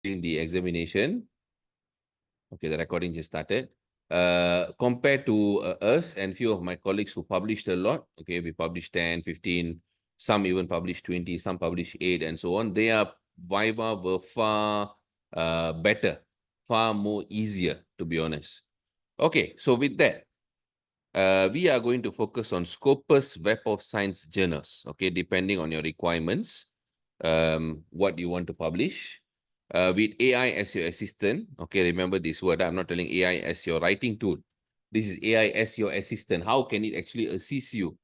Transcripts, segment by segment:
the examination. Okay, the recording just started. Compared to us and few of my colleagues who published a lot, okay, we published 10, 15, some even published 20, some published 8 and so on. Their Viva were far better, far more easier, to be honest. Okay, so with that, we are going to focus on Scopus Web of Science journals, okay, depending on your requirements, what you want to publish. With AI as your assistant, okay, remember this word, I'm not telling AI as your writing tool. This is AI as your assistant. How can it actually assist you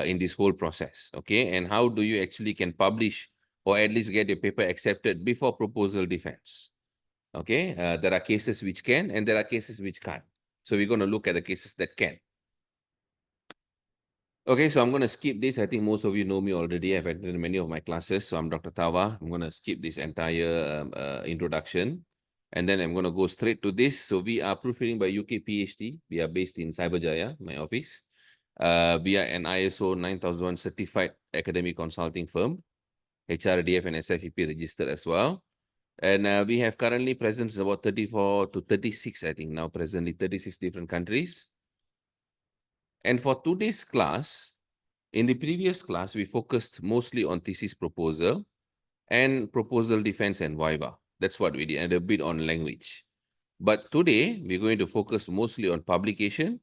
in this whole process, okay? And how do you actually can publish or at least get your paper accepted before proposal defense, okay? There are cases which can and there are cases which can't. So we're going to look at the cases that can. Okay, so I'm going to skip this. I think most of you know me already. I've attended many of my classes. So I'm Dr. Tawa. I'm going to skip this entire introduction. And then I'm going to go straight to this. So we are proofreading by UK PhD. We are based in Cyberjaya, my office. We are an ISO 9001 certified academic consulting firm, HRDF and SFEP registered as well. And we have currently presence in about 34 to 36, I think now presently 36 different countries. And for today's class, in the previous class, we focused mostly on thesis proposal and proposal defense and viva. That's what we did, and a bit on language. But today, we're going to focus mostly on publication,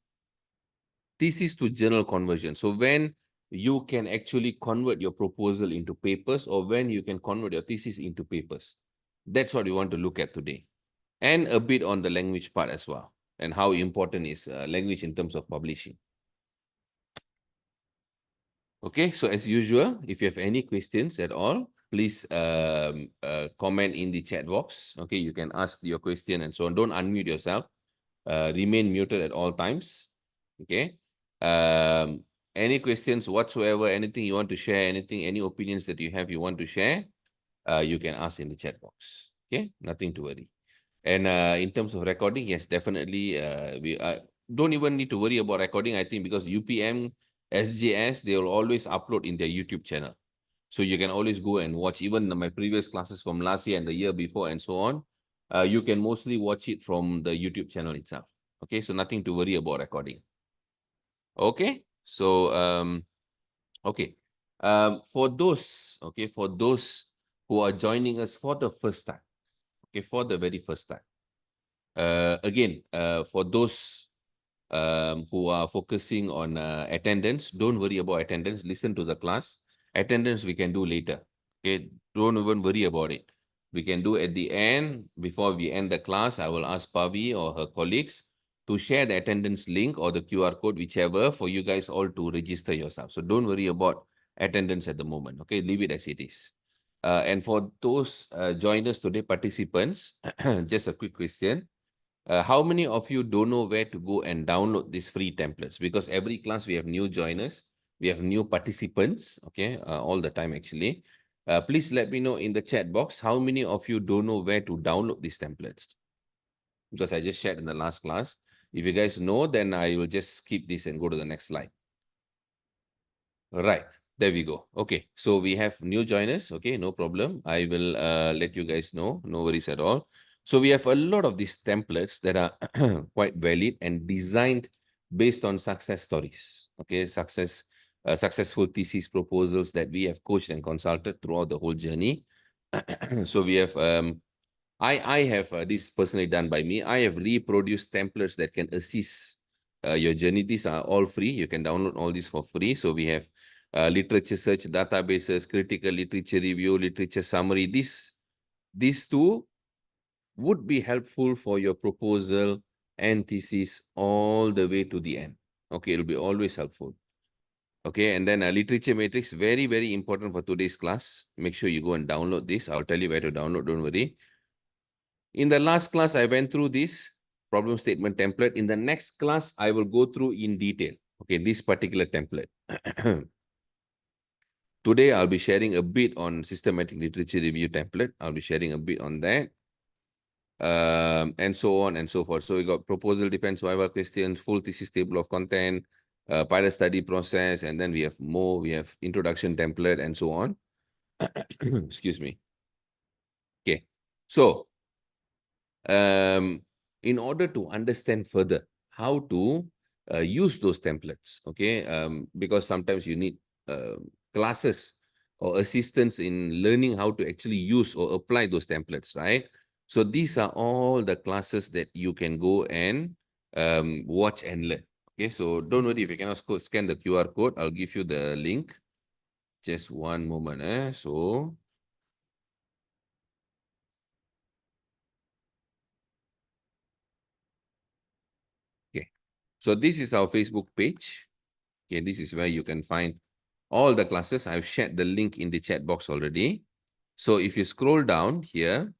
thesis to journal conversion. So when you can actually convert your proposal into papers or when you can convert your thesis into papers. That's what we want to look at today. And a bit on the language part as well and how important is language in terms of publishing. Okay, so as usual, if you have any questions at all, please comment in the chat box. Okay, you can ask your question and so on. Don't unmute yourself. Remain muted at all times. Okay. Any questions whatsoever, anything you want to share, anything, any opinions that you have you want to share, you can ask in the chat box. Okay, nothing to worry. And in terms of recording, yes, definitely, we don't even need to worry about recording, I think, because UPM, SJS, they will always upload in their YouTube channel. So you can always go and watch even my previous classes from last year and the year before and so on. You can mostly watch it from the YouTube channel itself. Okay, so nothing to worry about recording. Okay, so, okay. For those who are joining us for the first time, okay, for the very first time, again, for those who are focusing on attendance, don't worry about attendance. Listen to the class. Attendance we can do later. Okay, don't even worry about it. We can do at the end. Before we end the class, I will ask Pavi or her colleagues to share the attendance link or the QR code, whichever, for you guys all to register yourself. So don't worry about attendance at the moment. Okay, leave it as it is. And for those joiners today, participants, just a quick question. How many of you don't know where to go and download these free templates? Because every class we have new joiners, we have new participants, okay, all the time actually. Please let me know in the chat box, how many of you don't know where to download these templates? Because I just shared in the last class. If you guys know, then I will just skip this and go to the next slide. Right, there we go. Okay, so we have new joiners. Okay, no problem. I will let you guys know. No worries at all. So we have a lot of these templates that are quite valid and designed based on success stories. Okay, successful thesis proposals that we have coached and consulted throughout the whole journey. So we have, I have this personally done by me. I have reproduced templates that can assist your journey. These are all free. You can download all these for free. So we have literature search databases, critical literature review, literature summary. These two would be helpful for your proposal and thesis all the way to the end. Okay, it'll be always helpful. Okay, and then a literature matrix, very, very important for today's class. Make sure you go and download this. I'll tell you where to download, don't worry. In the last class, I went through this problem statement template. In the next class, I will go through in detail, okay, this particular template. Today, I'll be sharing a bit on systematic literature review template. I'll be sharing a bit on that. And so on and so forth. So we got proposal defense, viva questions, full thesis table of content, pilot study process, and then we have more, we have introduction template and so on. Excuse me. Okay. So in order to understand further how to use those templates, okay? Because sometimes you need classes or assistance in learning how to actually use or apply those templates, right? So these are all the classes that you can go and watch and learn. Okay, so don't worry if you cannot scan the QR code, I'll give you the link. Just one moment. So okay, so this is our Facebook page. Okay, this is where you can find all the classes. I've shared the link in the chat box already. So if you scroll down here,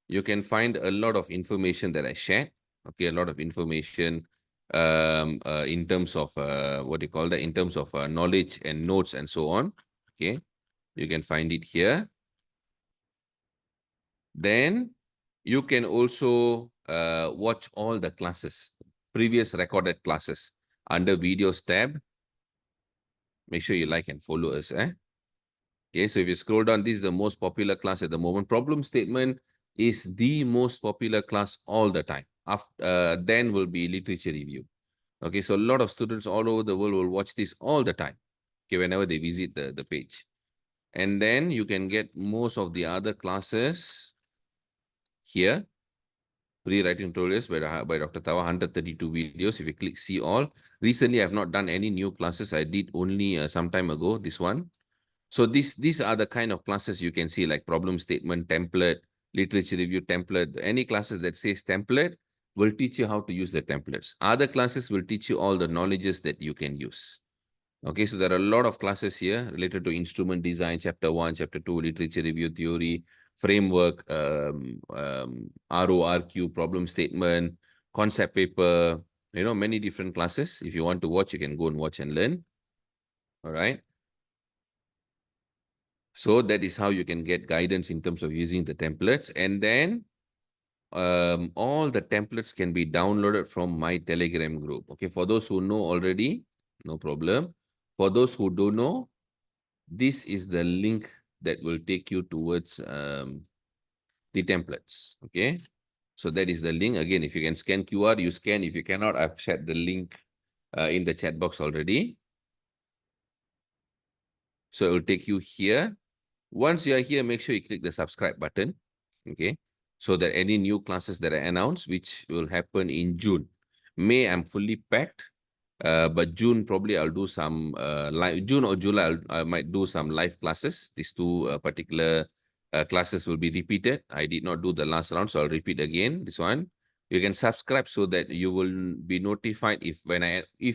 you can find a lot of information that I shared. Okay, a lot of information in terms of what do you call that? In terms of knowledge and notes and so on. Okay, you can find it here. Then you can also watch all the classes, previous recorded classes under videos tab. Make sure you like and follow us. Okay, so if you scroll down, this is the most popular class at the moment. Problem statement is the most popular class all the time. After, then will be literature review. Okay, so a lot of students all over the world will watch this all the time. Okay, whenever they visit the page. And then you can get most of the other classes here. Pre-writing tutorials by Dr. Tawa, 132 videos. If you click see all. Recently, I've not done any new classes. I did only some time ago, this one. So these are the kind of classes you can see, like problem statement, template, literature review template. Any classes that says template will teach you how to use the templates. Other classes will teach you all the knowledges that you can use. Okay, so there are a lot of classes here related to instrument design, chapter 1, chapter 2, literature review theory, framework, RORQ, problem statement, concept paper, many different classes. If you want to watch, you can go and watch and learn. All right. So that is how you can get guidance in terms of using the templates. And then all the templates can be downloaded from my Telegram group. Okay, for those who know already, no problem. For those who don't know, this is the link that will take you towards the templates. Okay, so that is the link. Again, if you can scan QR, you scan. If you cannot, I've shared the link in the chat box already. So it will take you here. Once you are here, make sure you click the subscribe button, okay? So that any new classes that I announce, which will happen in June. May, I'm fully packed, but June, probably I'll do some live, June or July, I might do some live classes. These two particular classes will be repeated. I did not do the last round, so I'll repeat again, this one. You can subscribe so that you will be notified if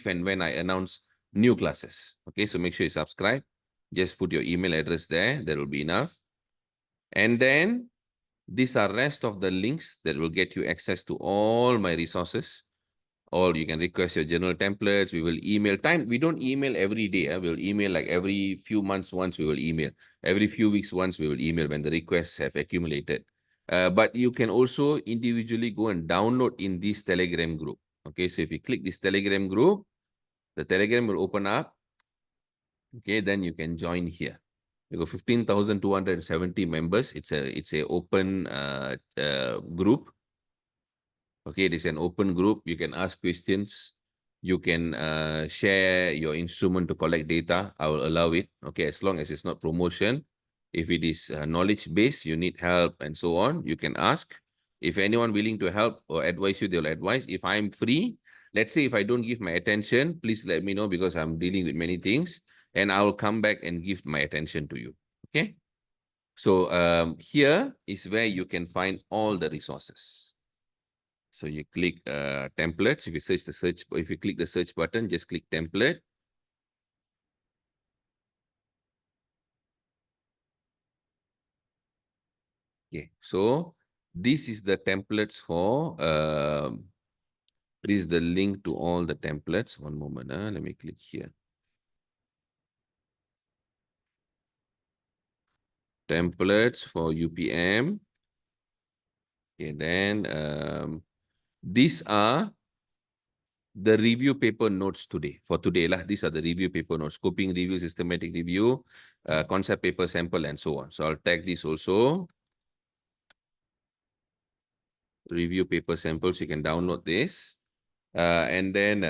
and when I announce new classes. Okay, so make sure you subscribe. Just put your email address there. That will be enough. And then these are rest of the links that will get you access to all my resources. Or you can request your journal templates. We will email time. We don't email every day. We'll email like every few months once we will email. Every few weeks once we will email when the requests have accumulated. But you can also individually go and download in this Telegram group. Okay, so if you click this Telegram group, the Telegram will open up. Okay, then you can join here. We got 15,270 members. It's a open group. Okay, it is an open group. You can ask questions. You can share your instrument to collect data. I will allow it. Okay, as long as it's not promotion. If it is knowledge based, you need help and so on, you can ask. If anyone willing to help or advise you, they'll advise. If I'm free, let's say if I don't give my attention, please let me know because I'm dealing with many things and I will come back and give my attention to you. Okay. So here is where you can find all the resources. So you click templates. If you click the search button, just click template. Okay, so this is the templates for, this is the link to all the templates. One moment, let me click here. Templates for UPM. Okay, then these are the review paper notes today. For today, these are the review paper notes, scoping review, systematic review, concept paper sample, and so on. So I'll tag this also. review paper samples. You can download this. And then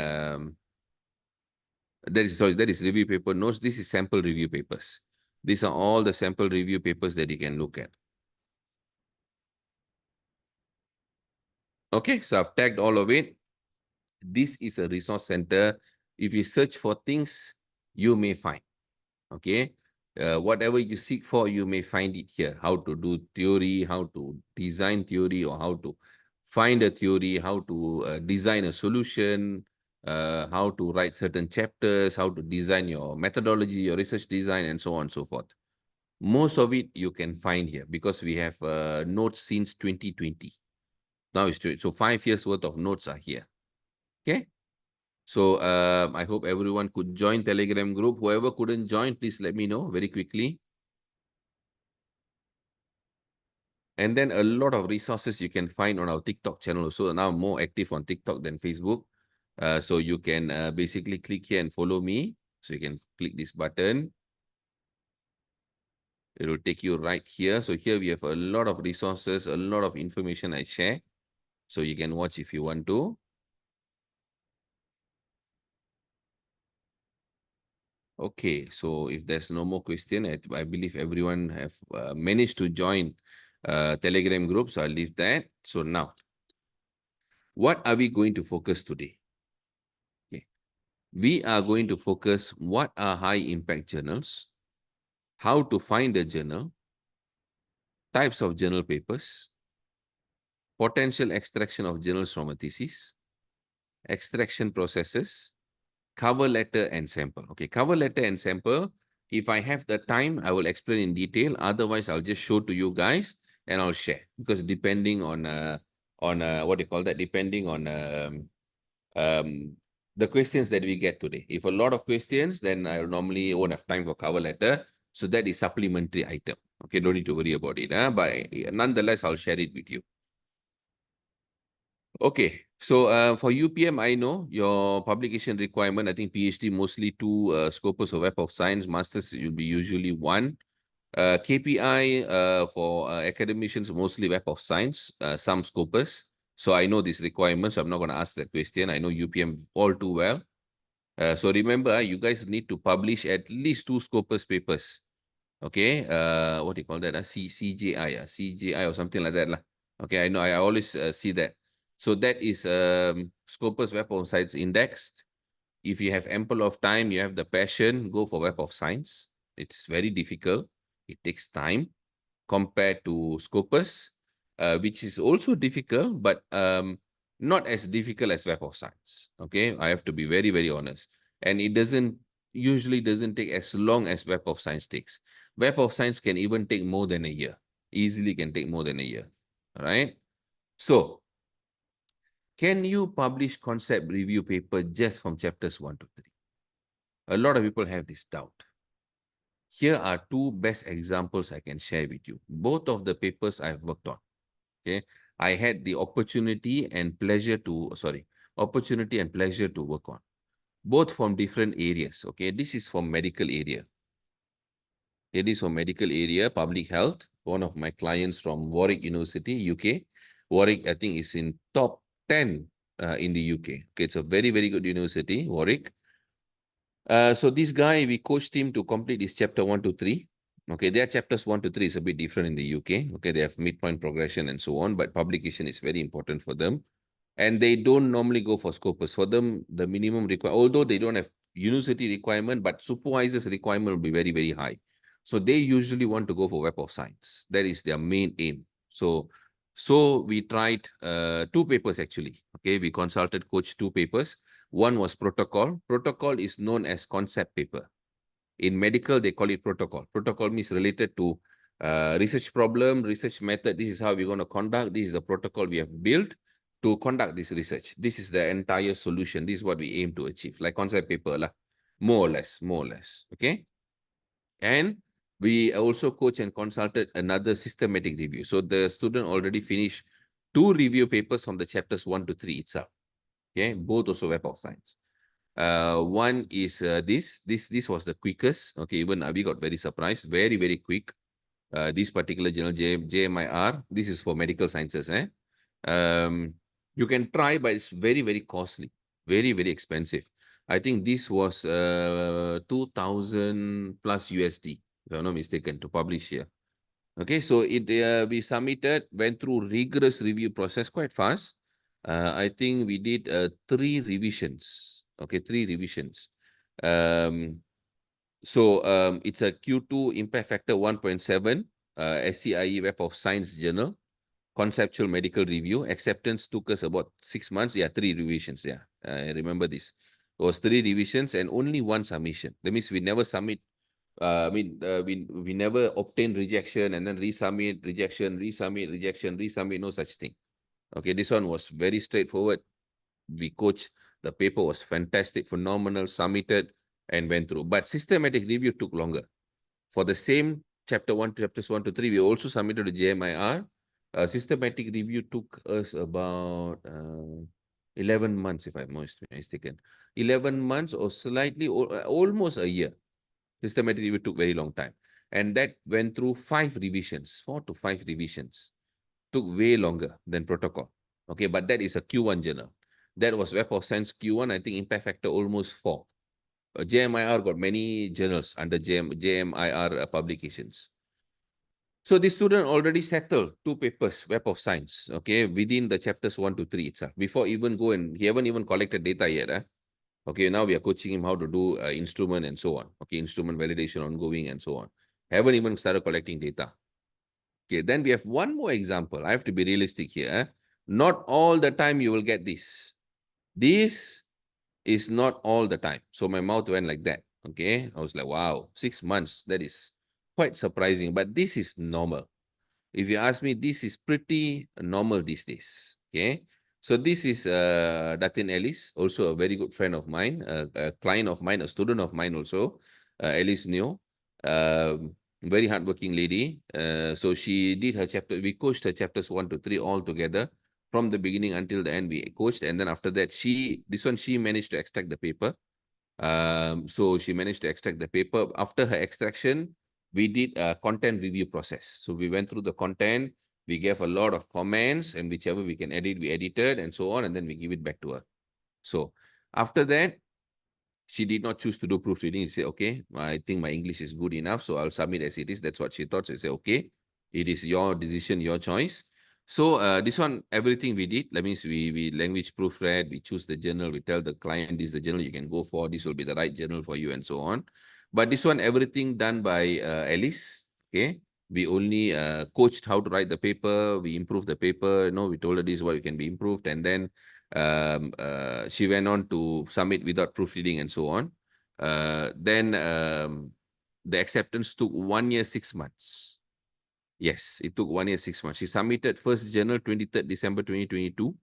that is review paper notes. This is sample review papers. These are all the sample review papers that you can look at. Okay, so I've tagged all of it. This is a resource center. If you search for things, you may find. Okay, whatever you seek for, you may find it here. How to do theory, how to design theory, or how to find a theory, how to design a solution, how to write certain chapters, how to design your methodology, your research design, and so on and so forth. Most of it you can find here because we have notes since 2020. Now it's so 5 years worth of notes are here. Okay. So I hope everyone could join Telegram group. Whoever couldn't join, please let me know very quickly. And then a lot of resources you can find on our TikTok channel. So now I'm more active on TikTok than Facebook. So you can basically click here and follow me. So you can click this button. It will take you right here. So here we have a lot of resources, a lot of information I share. So you can watch if you want to. Okay, so if there's no more question, I believe everyone have managed to join Telegram group. So I'll leave that. So now, what are we going to focus today? Okay. We are going to focus what are high impact journals, how to find a journal, types of journal papers, potential extraction of journals from a thesis, extraction processes, cover letter and sample. Okay, cover letter and sample. If I have the time, I will explain in detail. Otherwise, I'll just show to you guys and I'll share because depending on what do you call that? Depending on the questions that we get today. If a lot of questions, then I normally won't have time for cover letter. So that is supplementary item. Okay, don't need to worry about it. But nonetheless, I'll share it with you. Okay, so for UPM, I know your publication requirement, I think PhD mostly two, Scopus or Web of Science, Masters will be usually one. KPI for academicians, mostly Web of Science, some Scopus. So I know this requirement, so I'm not going to ask that question. I know UPM all too well. So remember, you guys need to publish at least 2 Scopus papers. Okay, what do you call that? CJI, CJI or something like that. Okay, I know, I always see that. So that is Scopus Web of Science indexed. If you have ample of time, you have the passion, go for Web of Science. It's very difficult. It takes time compared to Scopus, which is also difficult, but not as difficult as Web of Science. Okay, I have to be very, very honest. And it usually doesn't take as long as Web of Science takes. Web of Science can even take more than a year. Easily can take more than a year. All right. So, can you publish concept review paper just from chapters 1 to 3? A lot of people have this doubt. Here are 2 best examples I can share with you. Both of the papers I've worked on. Okay, I had the opportunity and pleasure to work on, both from different areas. Okay, this is from medical area. It is from medical area, public health. One of my clients from Warwick University, UK. Warwick, I think, is in top 10 in the UK. Okay, it's a very, very good university, Warwick. So this guy, we coached him to complete his chapter 1 to 3. Okay, their chapters 1 to 3 is a bit different in the UK. Okay, they have midpoint progression and so on, but publication is very important for them. And they don't normally go for Scopus. For them, the minimum requirement, although they don't have university requirement, but supervisors requirement will be very, very high. So they usually want to go for Web of Science. That is their main aim. So we tried 2 papers actually. Okay, we consulted coach 2 papers. One was protocol. Protocol is known as concept paper. In medical, they call it protocol. Protocol means related to research problem, research method. This is how we're going to conduct. This is the protocol we have built to conduct this research. This is the entire solution. This is what we aim to achieve, like concept paper, more or less. Okay. And we also coach and consulted another systematic review. So the student already finished 2 review papers from the chapters 1 to 3 itself. Okay, both also Web of Science. One is this was the quickest. Okay, even we got very surprised, very, very quick. This particular journal, JMIR, this is for medical sciences. You can try, but it's very, very costly, very, very expensive. I think this was 2000 plus USD, if I'm not mistaken, to publish here. Okay, so we submitted, went through rigorous review process quite fast. I think we did 3 revisions. Okay, 3 revisions. It's a Q2 impact factor 1.7, SCIE Web of Science Journal, conceptual medical review. Acceptance took us about 6 months. Yeah, 3 revisions. Yeah, I remember this. It was 3 revisions and only 1 submission. That means we never submit. We never obtain rejection and then resubmit, rejection, resubmit, rejection, resubmit. No such thing. Okay, this one was very straightforward. We coached. The paper was fantastic, phenomenal, submitted and went through. But systematic review took longer. For the same chapters 1 to 3, we also submitted to JMIR. Systematic review took us about 11 months, if I'm not mistaken. 11 months or slightly, almost a year. Systematic review took very long time. And that went through 5 revisions, 4 to 5 revisions. Took way longer than protocol. Okay, but that is a Q1 journal. That was Web of Science Q1. I think impact factor almost 4. JMIR got many journals under JMIR publications. So the student already settled 2 papers, Web of Science, okay, within the chapters 1 to 3 itself. Before even he haven't even collected data yet. Okay, now we are coaching him how to do instrument and so on. Okay, instrument validation ongoing and so on. Haven't even started collecting data. Okay, then we have one more example. I have to be realistic here. Not all the time you will get this. This is not all the time. So my mouth went like that. Okay, I was like, wow, 6 months. That is quite surprising, but this is normal. If you ask me, this is pretty normal these days. Okay, so this is Datin Ellis, also a very good friend of mine, a client of mine, a student of mine also, Ellis Neo. Very hardworking lady. So she did her chapter. We coached her chapters 1 to 3 all together from the beginning until the end. We coached, and then after that, she managed to extract the paper. So she managed to extract the paper. After her extraction, we did a content review process. So we went through the content. We gave a lot of comments, and whichever we can edit, we edited, and so on, and then we give it back to her. So after that, she did not choose to do proofreading. She said, okay, I think my English is good enough, so I'll submit as it is. That's what she thought. She said, okay, it is your decision, your choice. So this one, everything we did, that means we language proofread, we choose the journal, we tell the client, this is the journal you can go for, this will be the right journal for you, and so on. But this one, everything done by Alice, okay? We only coached how to write the paper, we improved the paper, we told her this is what can be improved, and then she went on to submit without proofreading and so on. Then the acceptance took 1 year, 6 months. Yes, it took 1 year, 6 months. She submitted first journal 23rd December 2022,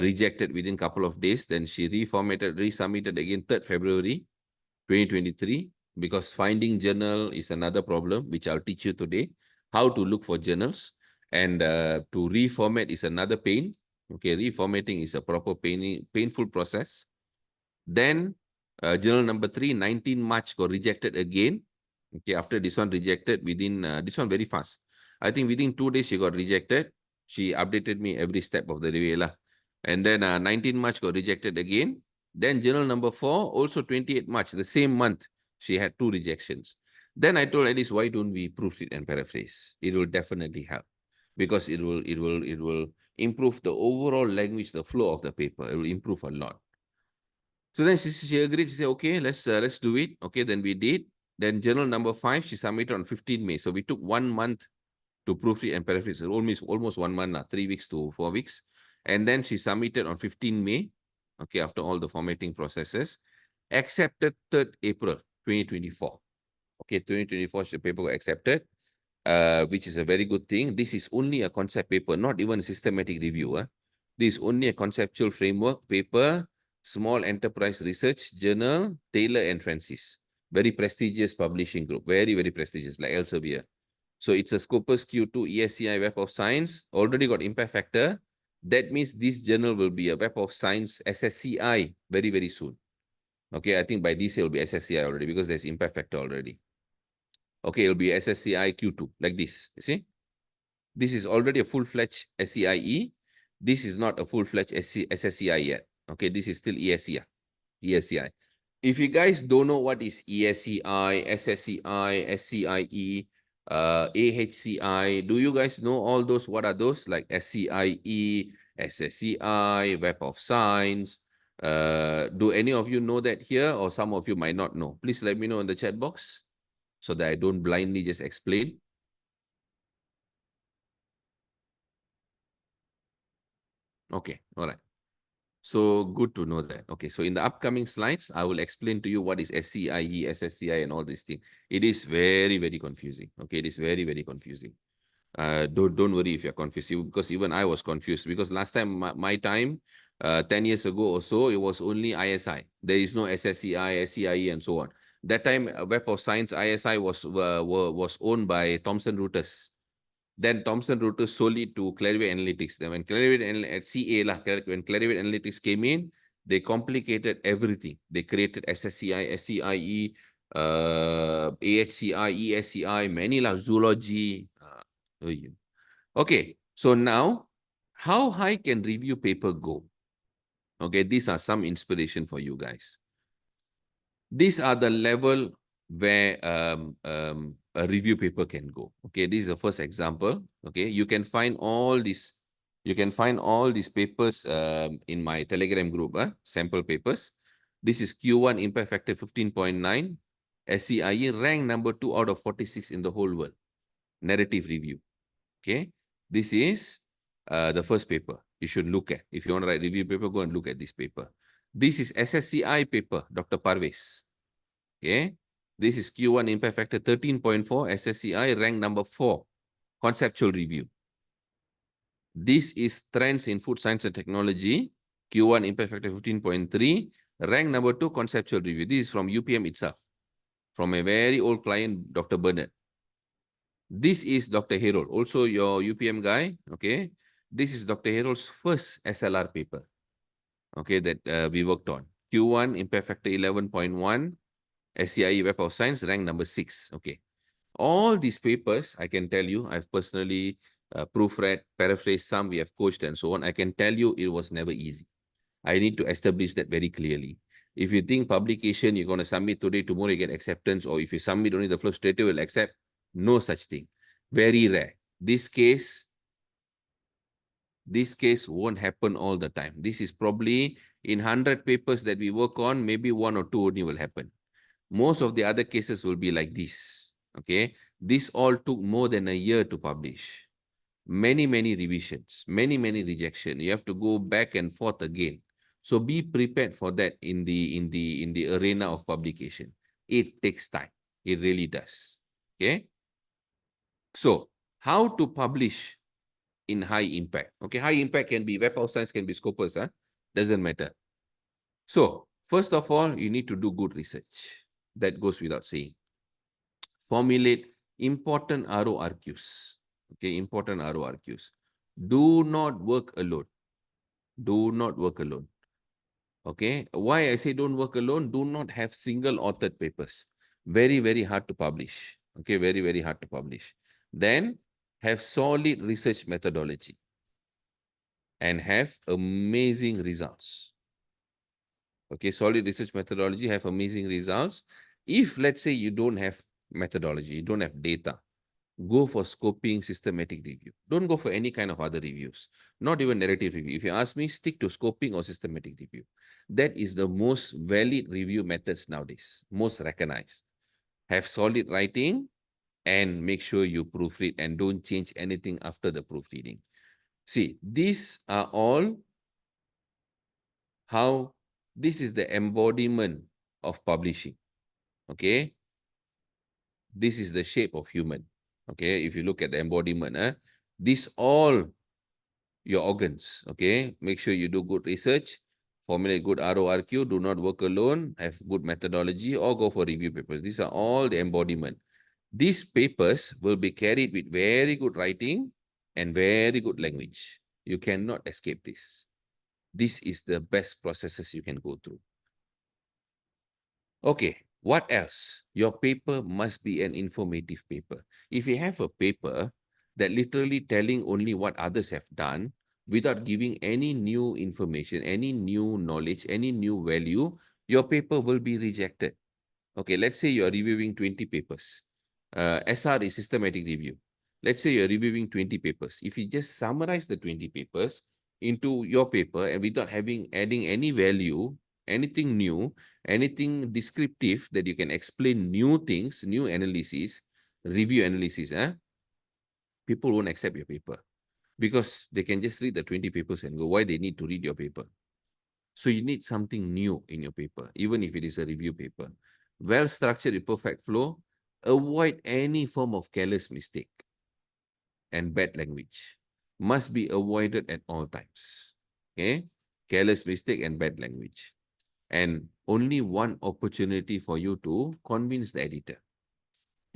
rejected within a couple of days. Then she reformatted, resubmitted again 3rd February 2023, because finding journal is another problem, which I'll teach you today, how to look for journals. And to reformat is another pain. Okay, reformatting is a proper painful process. Then journal number 3, 19 March got rejected again. Okay, after this one rejected within, this one very fast. I think within 2 days she got rejected. She updated me every step of the way. And then 19 March got rejected again. Then journal number 4, also 28 March, the same month, she had 2 rejections. Then I told Alice, why don't we proofread and paraphrase? It will definitely help, because it will improve the overall language, the flow of the paper. It will improve a lot. So then she agreed. She said, okay, let's do it. Okay, then we did. Then journal number 5, she submitted on 15 May. So we took 1 month to proofread and paraphrase. Almost 1 month, 3 weeks to 4 weeks. And then she submitted on 15 May. Okay, after all the formatting processes. Accepted 3rd April 2024. Okay, 2024, the paper got accepted, which is a very good thing. This is only a concept paper, not even a systematic review. This is only a conceptual framework paper, small enterprise research journal, Taylor and Francis. Very prestigious publishing group, very, very prestigious, like Elsevier. So it's a Scopus Q2 ESCI Web of Science, already got impact factor. That means this journal will be a Web of Science SSCI very, very soon. Okay, I think by this year it will be SSCI already, because there's impact factor already. Okay, it'll be SSCI Q2, like this, you see? This is already a full-fledged SCIE. This is not a full-fledged SSCI yet. Okay, this is still ESCI. ESCI. If you guys don't know what is ESCI, SSCI, SCIE, AHCI, do you guys know all those? What are those? Like SCIE, SSCI, Web of Science. Do any of you know that here, or some of you might not know? Please let me know in the chat box so that I don't blindly just explain. Okay, all right. So good to know that. Okay, so in the upcoming slides, I will explain to you what is SCIE, SSCI, and all these things. It is very, very confusing. Okay, it is very, very confusing. Don't worry if you're confused, because even I was confused, because last time, my time, 10 years ago or so, it was only ISI. There is no SSCI, SCIE, and so on. That time, Web of Science, ISI was owned by Thomson Reuters. Then Thomson Reuters sold it to Clarivate Analytics. Then when Clarivate CA lah, when Clarivate Analytics came in, they complicated everything. They created SSCI, SCIE, AHCI, ESCI, many lah, zoology. Okay, so now, how high can review paper go? Okay, these are some inspiration for you guys. These are the level where a review paper can go. Okay, this is the first example. Okay, you can find all these. You can find all these papers in my Telegram group, sample papers. This is Q1 impact factor 15.9. SCIE ranked number 2 out of 46 in the whole world. Narrative review. Okay, this is the first paper you should look at. If you want to write review paper, go and look at this paper. This is SSCI paper, Dr. Parvez. Okay, this is Q1 impact factor 13.4, SSCI ranked number 4, conceptual review. This is trends in food science and technology, Q1 impact factor 15.3, ranked number 2, conceptual review. This is from UPM itself, from a very old client, Dr. Bernard. This is Dr. Harold, also your UPM guy. Okay, this is Dr. Harold's first SLR paper. Okay, that we worked on. Q1 impact factor 11.1, SCIE Web of Science ranked number 6. Okay, all these papers, I can tell you, I've personally proofread, paraphrased some, we have coached and so on. I can tell you it was never easy. I need to establish that very clearly. If you think publication, you're going to submit today, tomorrow you get acceptance, or if you submit only the flow straight away will accept, no such thing. Very rare. This case won't happen all the time. This is probably in 100 papers that we work on, maybe 1 or 2 only will happen. Most of the other cases will be like this. Okay, this all took more than a year to publish. Many revisions, many rejections. You have to go back and forth again. So be prepared for that in the arena of publication. It takes time. It really does. Okay. So how to publish in high impact? Okay, high impact can be Web of Science, can be Scopus, doesn't matter. So first of all, you need to do good research. That goes without saying. Formulate important RORQs. Okay, important RORQs. Do not work alone. Do not work alone. Okay, why I say don't work alone? Do not have single authored papers. Very hard to publish. Okay, very hard to publish. Then have solid research methodology and have amazing results. Okay, solid research methodology, have amazing results. If let's say you don't have methodology, you don't have data, go for scoping, systematic review. Don't go for any kind of other reviews, not even narrative review. If you ask me, stick to scoping or systematic review. That is the most valid review methods nowadays, most recognized. Have solid writing and make sure you proofread and don't change anything after the proofreading. See, these are all how this is the embodiment of publishing. Okay, this is the shape of human. Okay, if you look at the embodiment, these all your organs. Okay, make sure you do good research, formulate good RORQ, do not work alone, have good methodology, or go for review papers. These are all the embodiment. These papers will be carried with very good writing and very good language. You cannot escape this. This is the best processes you can go through. Okay, what else? Your paper must be an informative paper. If you have a paper that literally telling only what others have done, without giving any new information, any new knowledge, any new value, your paper will be rejected. Okay, let's say you're reviewing 20 papers. SR is systematic review. Let's say you're reviewing 20 papers. If you just summarize the 20 papers into your paper and without adding any value, anything new, anything descriptive that you can explain new things, new analysis, review analysis, people won't accept your paper because they can just read the 20 papers and go, why they need to read your paper? So you need something new in your paper, even if it is a review paper. Well-structured with perfect flow, avoid any form of careless mistake and bad language. Must be avoided at all times. Okay? Careless mistake and bad language. And only one opportunity for you to convince the editor.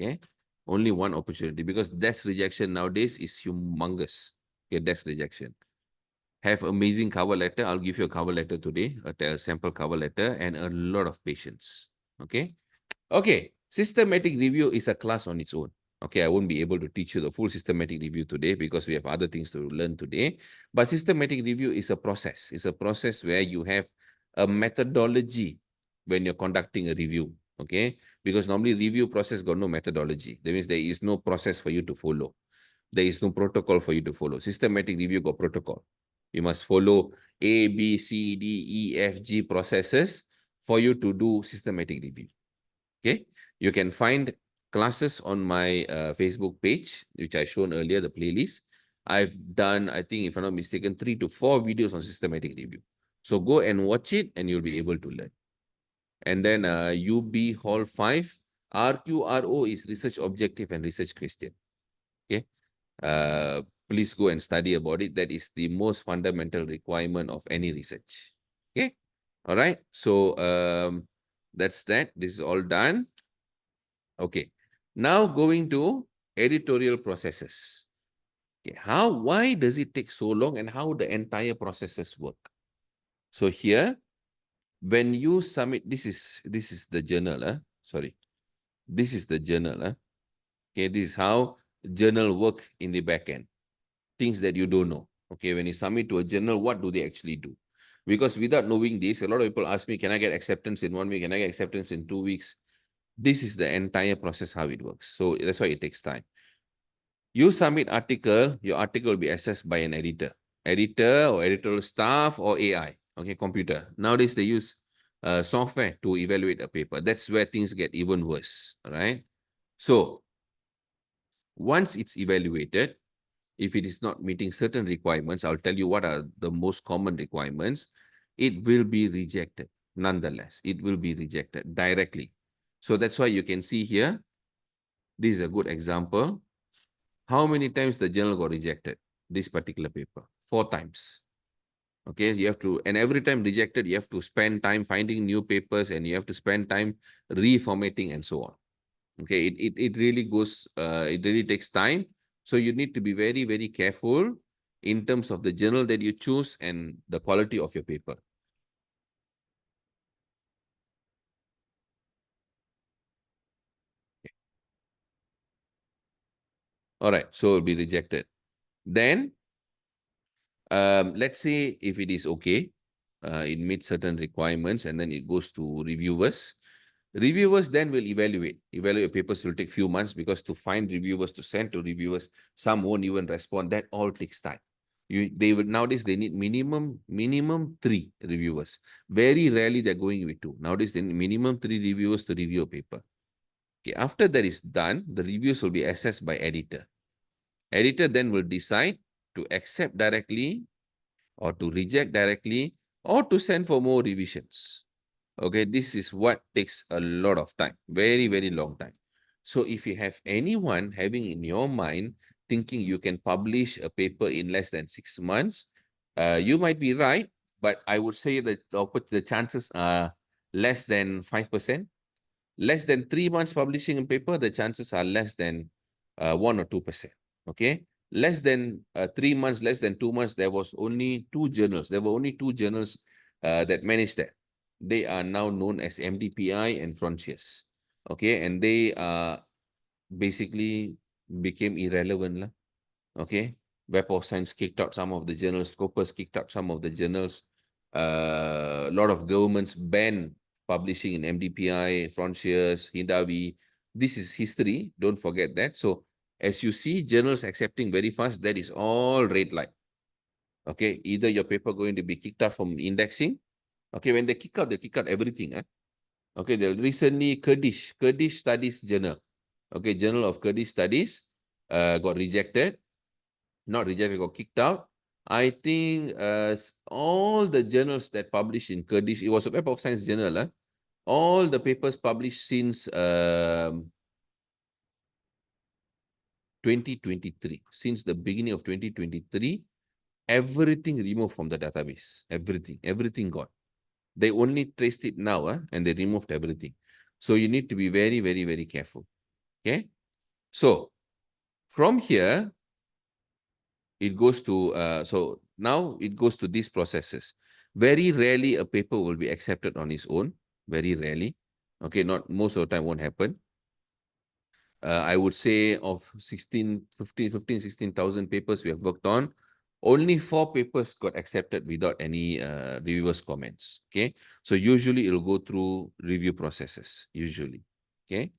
Okay? Only one opportunity because desk rejection nowadays is humongous. Okay, desk rejection. Have amazing cover letter. I'll give you a cover letter today, a sample cover letter, and a lot of patience. Okay. Okay. Systematic review is a class on its own. Okay, I won't be able to teach you the full systematic review today because we have other things to learn today. But systematic review is a process. It's a process where you have a methodology when you're conducting a review. Okay, because normally review process got no methodology. That means there is no process for you to follow. There is no protocol for you to follow. Systematic review got protocol. You must follow A, B, C, D, E, F, G processes for you to do systematic review. Okay. You can find classes on my Facebook page, which I shown earlier, the playlist. I've done, I think, if I'm not mistaken, 3 to 4 videos on systematic review. So go and watch it and you'll be able to learn. And then UB Hall 5, RQRO is research objective and research question. Okay. Please go and study about it. That is the most fundamental requirement of any research. Okay. All right. So that's that. This is all done. Okay. Now going to editorial processes. Okay. Why does it take so long and how the entire processes work? So here, when you submit, this is the journal. Sorry. This is the journal. Okay. This is how journal work in the back end. Things that you don't know. Okay, when you submit to a journal, what do they actually do? Because without knowing this, a lot of people ask me, can I get acceptance in 1 week? Can I get acceptance in 2 weeks? This is the entire process, how it works. So that's why it takes time. You submit article, your article will be assessed by an editor or editorial staff or AI, okay, computer. Nowadays, they use software to evaluate a paper. That's where things get even worse, all right? So once it's evaluated, if it is not meeting certain requirements, I'll tell you what are the most common requirements. It will be rejected. Nonetheless, it will be rejected directly. So that's why you can see here, this is a good example. How many times the journal got rejected? This particular paper, 4 times. Okay, you have to, and every time rejected, you have to spend time finding new papers and you have to spend time reformatting and so on. Okay, it really goes, it really takes time. So you need to be very, very careful in terms of the journal that you choose and the quality of your paper. Okay. All right, so it'll be rejected. Then, let's say if it is okay, it meets certain requirements and then it goes to reviewers. Reviewers then will evaluate. Evaluate papers will take few months because to find reviewers, to send to reviewers, some won't even respond. That all takes time. Nowadays they need minimum 3 reviewers. Very rarely they're going with 2. Nowadays they need minimum 3 reviewers to review a paper. Okay, after that is done, the reviews will be assessed by editor. Editor then will decide to accept directly or to reject directly or to send for more revisions. Okay, this is what takes a lot of time, very, very long time. So if you have anyone having in your mind thinking you can publish a paper in less than 6 months, you might be right, but I would say that the chances are less than 5%. Less than 3 months publishing a paper, the chances are less than 1 or 2%. Okay, less than 3 months, less than 2 months, there was only 2 journals. There were only 2 journals that managed that. They are now known as MDPI and Frontiers. Okay, and they basically became irrelevant. Okay, Web of Science kicked out some of the journals. Scopus kicked out some of the journals. A lot of governments banned publishing in MDPI, Frontiers, Hindawi. This is history. Don't forget that. So as you see journals accepting very fast, that is all red light. Okay, either your paper going to be kicked out from indexing. Okay, when they kick out everything. Okay, the recently Kurdish Studies Journal. Okay, Journal of Kurdish Studies got rejected. Not rejected, got kicked out. I think all the journals that published in Kurdish, it was a Web of Science journal. All the papers published since 2023, since the beginning of 2023, everything removed from the database. Everything gone. They only traced it now, and they removed everything. So you need to be very, very, very careful. Okay. So from here, it goes to, so now it goes to these processes. Very rarely a paper will be accepted on its own. Very rarely. Okay, not most of the time won't happen. I would say of 16,000 papers we have worked on, only 4 papers got accepted without any reviewers' comments. Okay, so usually it'll go through review processes, usually. Okay,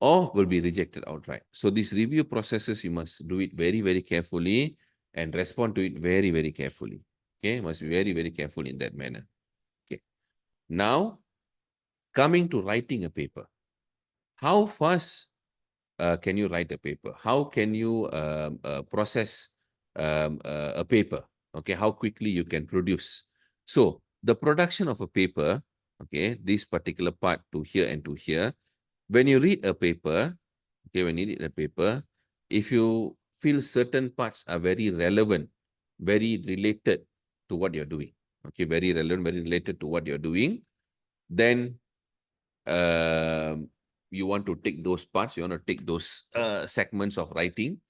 or will be rejected outright. So these review processes, you must do it very, very carefully and respond to it very, very carefully. Okay, must be very, very careful in that manner. Okay, now coming to writing a paper. How fast can you write a paper? How can you process a paper? Okay, how quickly you can produce. So the production of a paper, okay, this particular part to here and to here, when you read a paper, okay, when you read a paper, if you feel certain parts are very relevant, very related to what you're doing, okay, very relevant, very related to what you're doing, then you want to take those parts, you want to take those segments of writing,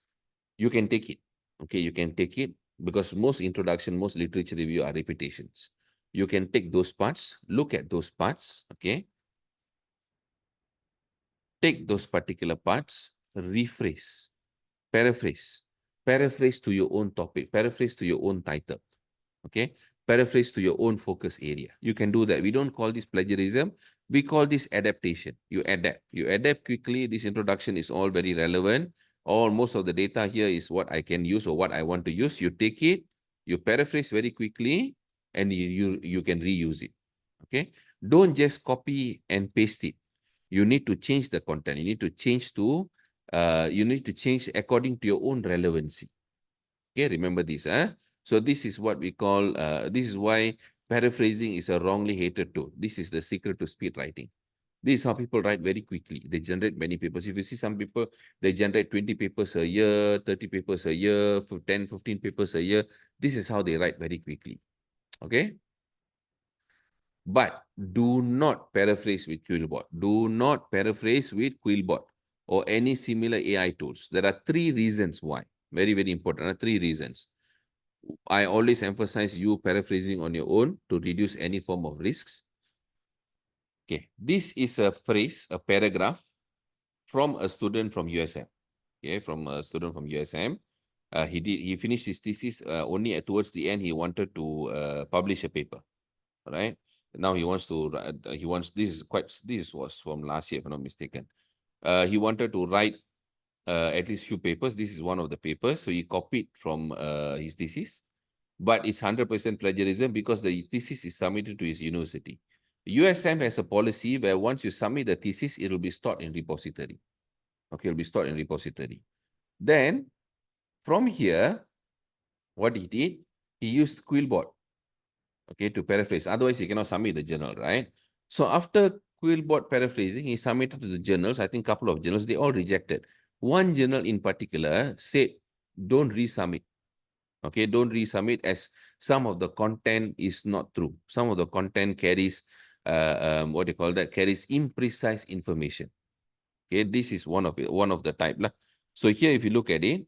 you can take it. Okay, you can take it because most introduction, most literature review are repetitions. You can take those parts, look at those parts, okay, take those particular parts, rephrase, paraphrase to your own topic, paraphrase to your own title, okay, paraphrase to your own focus area. You can do that. We don't call this plagiarism. We call this adaptation. You adapt quickly. This introduction is all very relevant. Most of the data here is what I can use or what I want to use. You take it, you paraphrase very quickly, and you can reuse it. Okay, don't just copy and paste it. You need to change the content. You need to change according to your own relevancy. Okay, remember this. So this is what we call, this is why paraphrasing is a wrongly hated tool. This is the secret to speed writing. This is how people write very quickly. They generate many papers. If you see some people, they generate 20 papers a year, 30 papers a year, 10, 15 papers a year. This is how they write very quickly. Okay? But do not paraphrase with Quillbot. Do not paraphrase with Quillbot or any similar AI tools. There are 3 reasons why. Very, very important. There are 3 reasons. I always emphasize you paraphrasing on your own to reduce any form of risks. Okay, this is a phrase, a paragraph from a student from USM. Okay, from a student from USM. He finished his thesis only towards the end. He wanted to publish a paper. Right now, he wants, this was from last year, if I'm not mistaken. He wanted to write at least few papers. This is one of the papers. So he copied from his thesis. But it's 100% plagiarism because the thesis is submitted to his university. USM has a policy where once you submit the thesis, it will be stored in repository. Okay, it will be stored in repository. Then, from here, what he did, he used Quillbot, okay, to paraphrase. Otherwise, he cannot submit the journal, right? So after Quillbot paraphrasing, he submitted to the journals, I think a couple of journals, they all rejected. One journal in particular said, don't resubmit. Okay, don't resubmit as some of the content is not true. Some of the content carries, what do you call that? Carries imprecise information. Okay, this is one of the type. So here, if you look at it,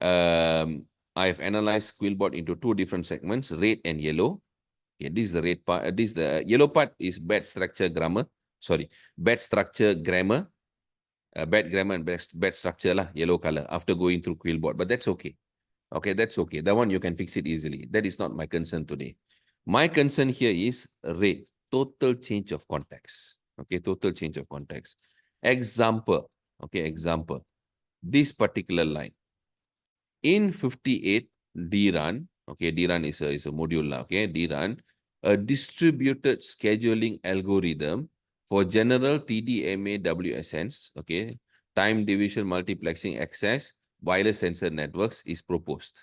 I've analyzed Quillbot into 2 different segments, red and yellow. Okay, this is the red part. The yellow part is bad structure grammar. bad grammar and bad structure lah, yellow color, after going through Quillbot. But that's okay. Okay, that's okay. That one you can fix it easily. That is not my concern today. My concern here is red, total change of context. Okay, total change of context. Example, okay, example. This particular line. In 58, DRUN, okay, DRUN is a module, okay, DRUN, a distributed scheduling algorithm for general TDMA WSNs, okay, time division multiplexing access wireless sensor networks is proposed.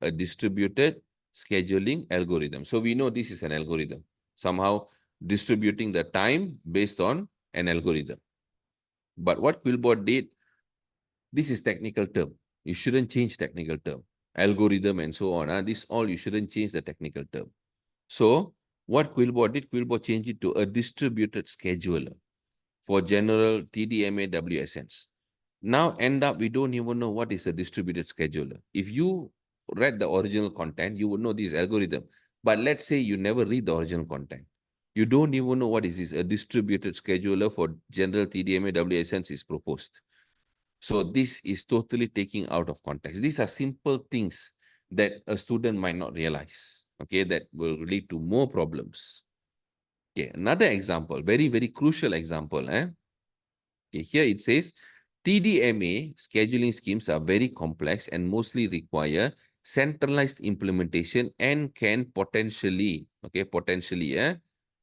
A distributed scheduling algorithm. So we know this is an algorithm, somehow distributing the time based on an algorithm. But what Quillbot did, this is technical term. You shouldn't change technical term. Algorithm and so on. This all you shouldn't change the technical term. So what Quillbot did, Quillbot changed it to a distributed scheduler for general TDMA WSNs. Now end up, we don't even know what is a distributed scheduler. If you read the original content, you would know this algorithm. But let's say you never read the original content. You don't even know what is this. A distributed scheduler for general TDMA WSNs is proposed. So this is totally taking out of context. These are simple things that a student might not realize, okay, that will lead to more problems. Okay, another example, very, very crucial example. Okay, here it says, TDMA scheduling schemes are very complex and mostly require centralized implementation and can potentially, okay, potentially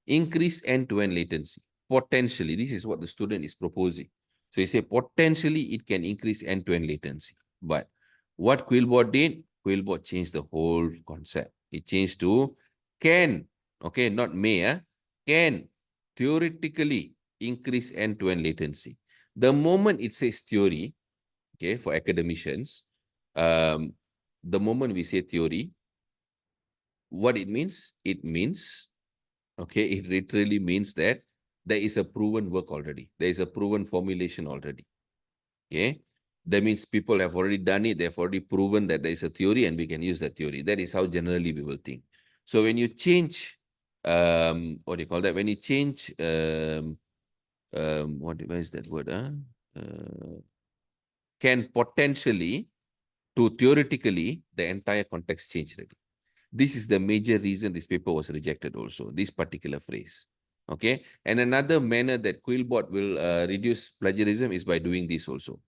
increase end-to-end latency. Potentially, this is what the student is proposing. So you say potentially it can increase end-to-end latency. But what Quillbot did, Quillbot changed the whole concept. It changed to can, okay, not may, can theoretically increase end-to-end latency. The moment it says theory, okay, for academicians, the moment we say theory, what it means? It means, okay, it literally means that there is a proven work already. There is a proven formulation already. Okay, that means people have already done it. They've already proven that there is a theory and we can use that theory. That is how generally we will think. So when you change, what do you call that? When you change, what is that word? Can potentially to theoretically, the entire context change already. This is the major reason this paper was rejected also, this particular phrase. Okay, and another manner that Quillbot will reduce plagiarism is by doing this also.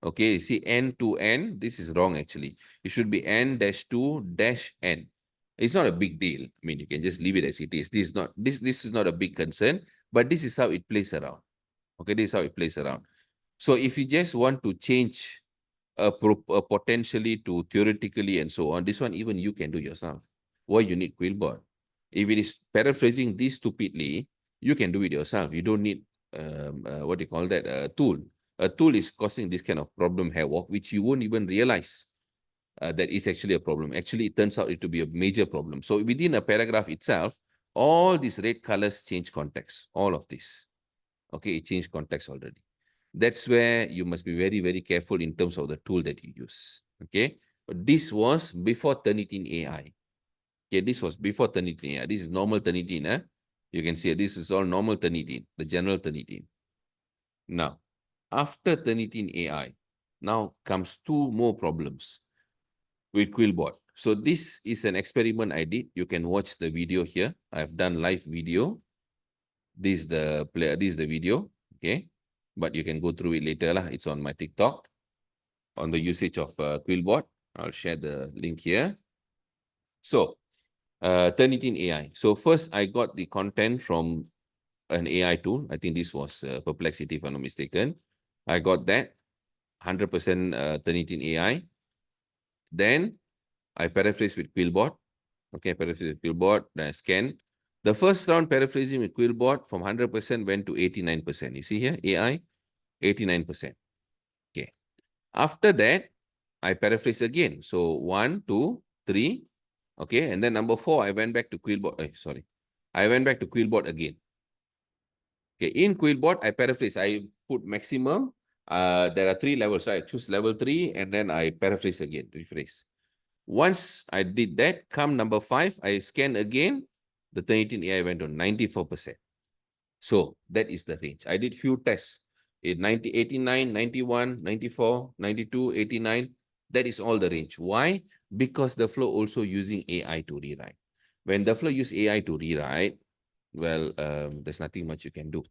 Okay, see n to n, this is wrong actually. It should be n-2-n. It's not a big deal. I mean, you can just leave it as it is. This is not a big concern, but this is how it plays around. Okay, this is how it plays around. So if you just want to change potentially to theoretically and so on, this one even you can do yourself. Why you need Quillbot? If it is paraphrasing this stupidly, you can do it yourself. You don't need what do you call that, a tool. A tool is causing this kind of problem havoc, which you won't even realize that is actually a problem. Actually, it turns out it to be a major problem. So within a paragraph itself, all these red colors change context. All of this. Okay, it changed context already. That's where you must be very, very careful in terms of the tool that you use. Okay, this was before Turnitin AI. Okay, this was before Turnitin AI. This is normal Turnitin. You can see this is all normal Turnitin, the general Turnitin. Now, after Turnitin AI, now comes two more problems with Quillbot. So this is an experiment I did. You can watch the video here. I've done live video. This is the video. Okay, but you can go through it later lah. It's on my TikTok on the usage of Quillbot. I'll share the link here. So, Turnitin AI. So first, I got the content from an AI tool. I think this was Perplexity, if I'm not mistaken. I got that 100% Turnitin AI. Then I paraphrase with Quillbot. Okay, paraphrase with Quillbot. Then I scan. The first round paraphrasing with Quillbot from 100% went to 89%. You see here, AI, 89%. Okay. After that, I paraphrase again. So 1, 2, 3. Okay. And then number 4, I went back to Quillbot. I went back to Quillbot again. Okay. In Quillbot, I paraphrase. I put maximum. There are 3 levels, right? I choose level 3 and then I paraphrase again, rephrase. Once I did that, come number 5, I scan again. The Turnitin AI went on 94%. So that is the range. I did few tests. 90, 89, 91, 94, 92, 89. That is all the range. Why? Because the flow also using AI to rewrite. When the flow use AI to rewrite, well, there's nothing much you can do.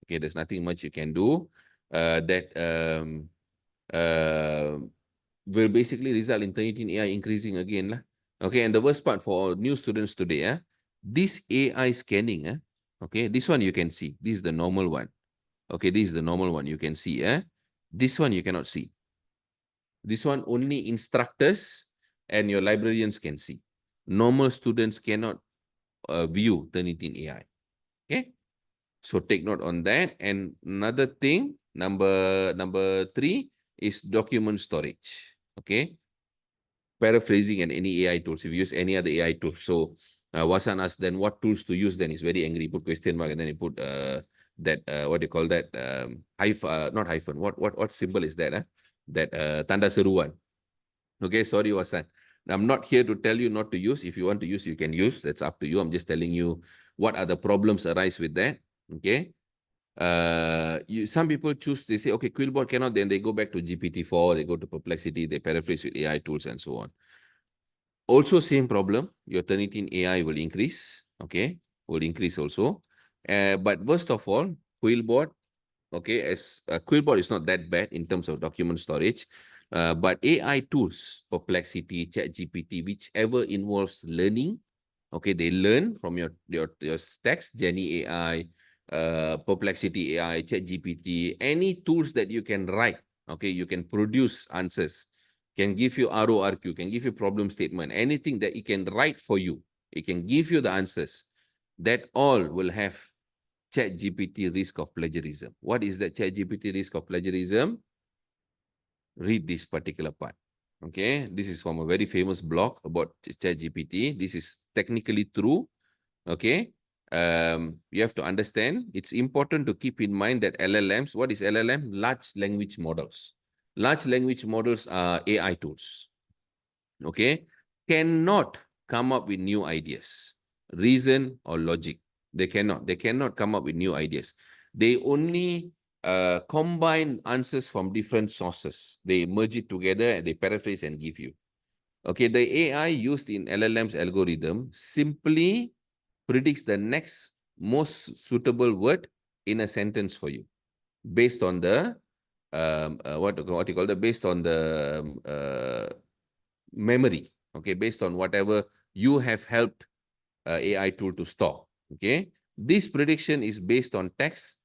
Okay, there's nothing much you can do. That will basically result in Turnitin AI increasing again lah. Okay, and the worst part for new students today, this AI scanning, okay, this one you can see. This is the normal one. Okay, this is the normal one. You can see, this one you cannot see. This one only instructors and your librarians can see. Normal students cannot view Turnitin AI. Okay, so take note on that. And another thing, number 3 is document storage. Okay, paraphrasing and any AI tools. If you use any other AI tools, so Wasan asked then what tools to use. Then he's very angry. He put question mark and then he put that what do you call that not hyphen. What symbol is that? That tanda seruan. Okay, sorry Wasan. I'm not here to tell you not to use. If you want to use, you can use. That's up to you. I'm just telling you what are the problems arise with that. Okay. Some people choose, they say, okay, Quillbot cannot, then they go back to GPT-4, they go to Perplexity, they paraphrase with AI tools and so on. Also same problem, your Turnitin AI will increase, okay, will increase also. But worst of all, Quillbot, okay, as Quillbot is not that bad in terms of document storage, but AI tools, Perplexity, ChatGPT, whichever involves learning, okay, they learn from your text, Jenny AI, Perplexity AI, ChatGPT, any tools that you can write, okay, you can produce answers, can give you RORQ, can give you problem statement, anything that it can write for you, it can give you the answers. That all will have ChatGPT risk of plagiarism. What is that ChatGPT risk of plagiarism? Read this particular part. Okay, this is from a very famous blog about ChatGPT. This is technically true. Okay, you have to understand, it's important to keep in mind that LLMs, what is LLM? Large language models. Large language models are AI tools. Okay, cannot come up with new ideas, reason or logic. They cannot come up with new ideas. They only combine answers from different sources. They merge it together and they paraphrase and give you. Okay, the AI used in LLM's algorithm simply predicts the next most suitable word in a sentence for you based on the what you call that, based on the memory, okay, based on whatever you have helped AI tool to store. Okay, this prediction is based on text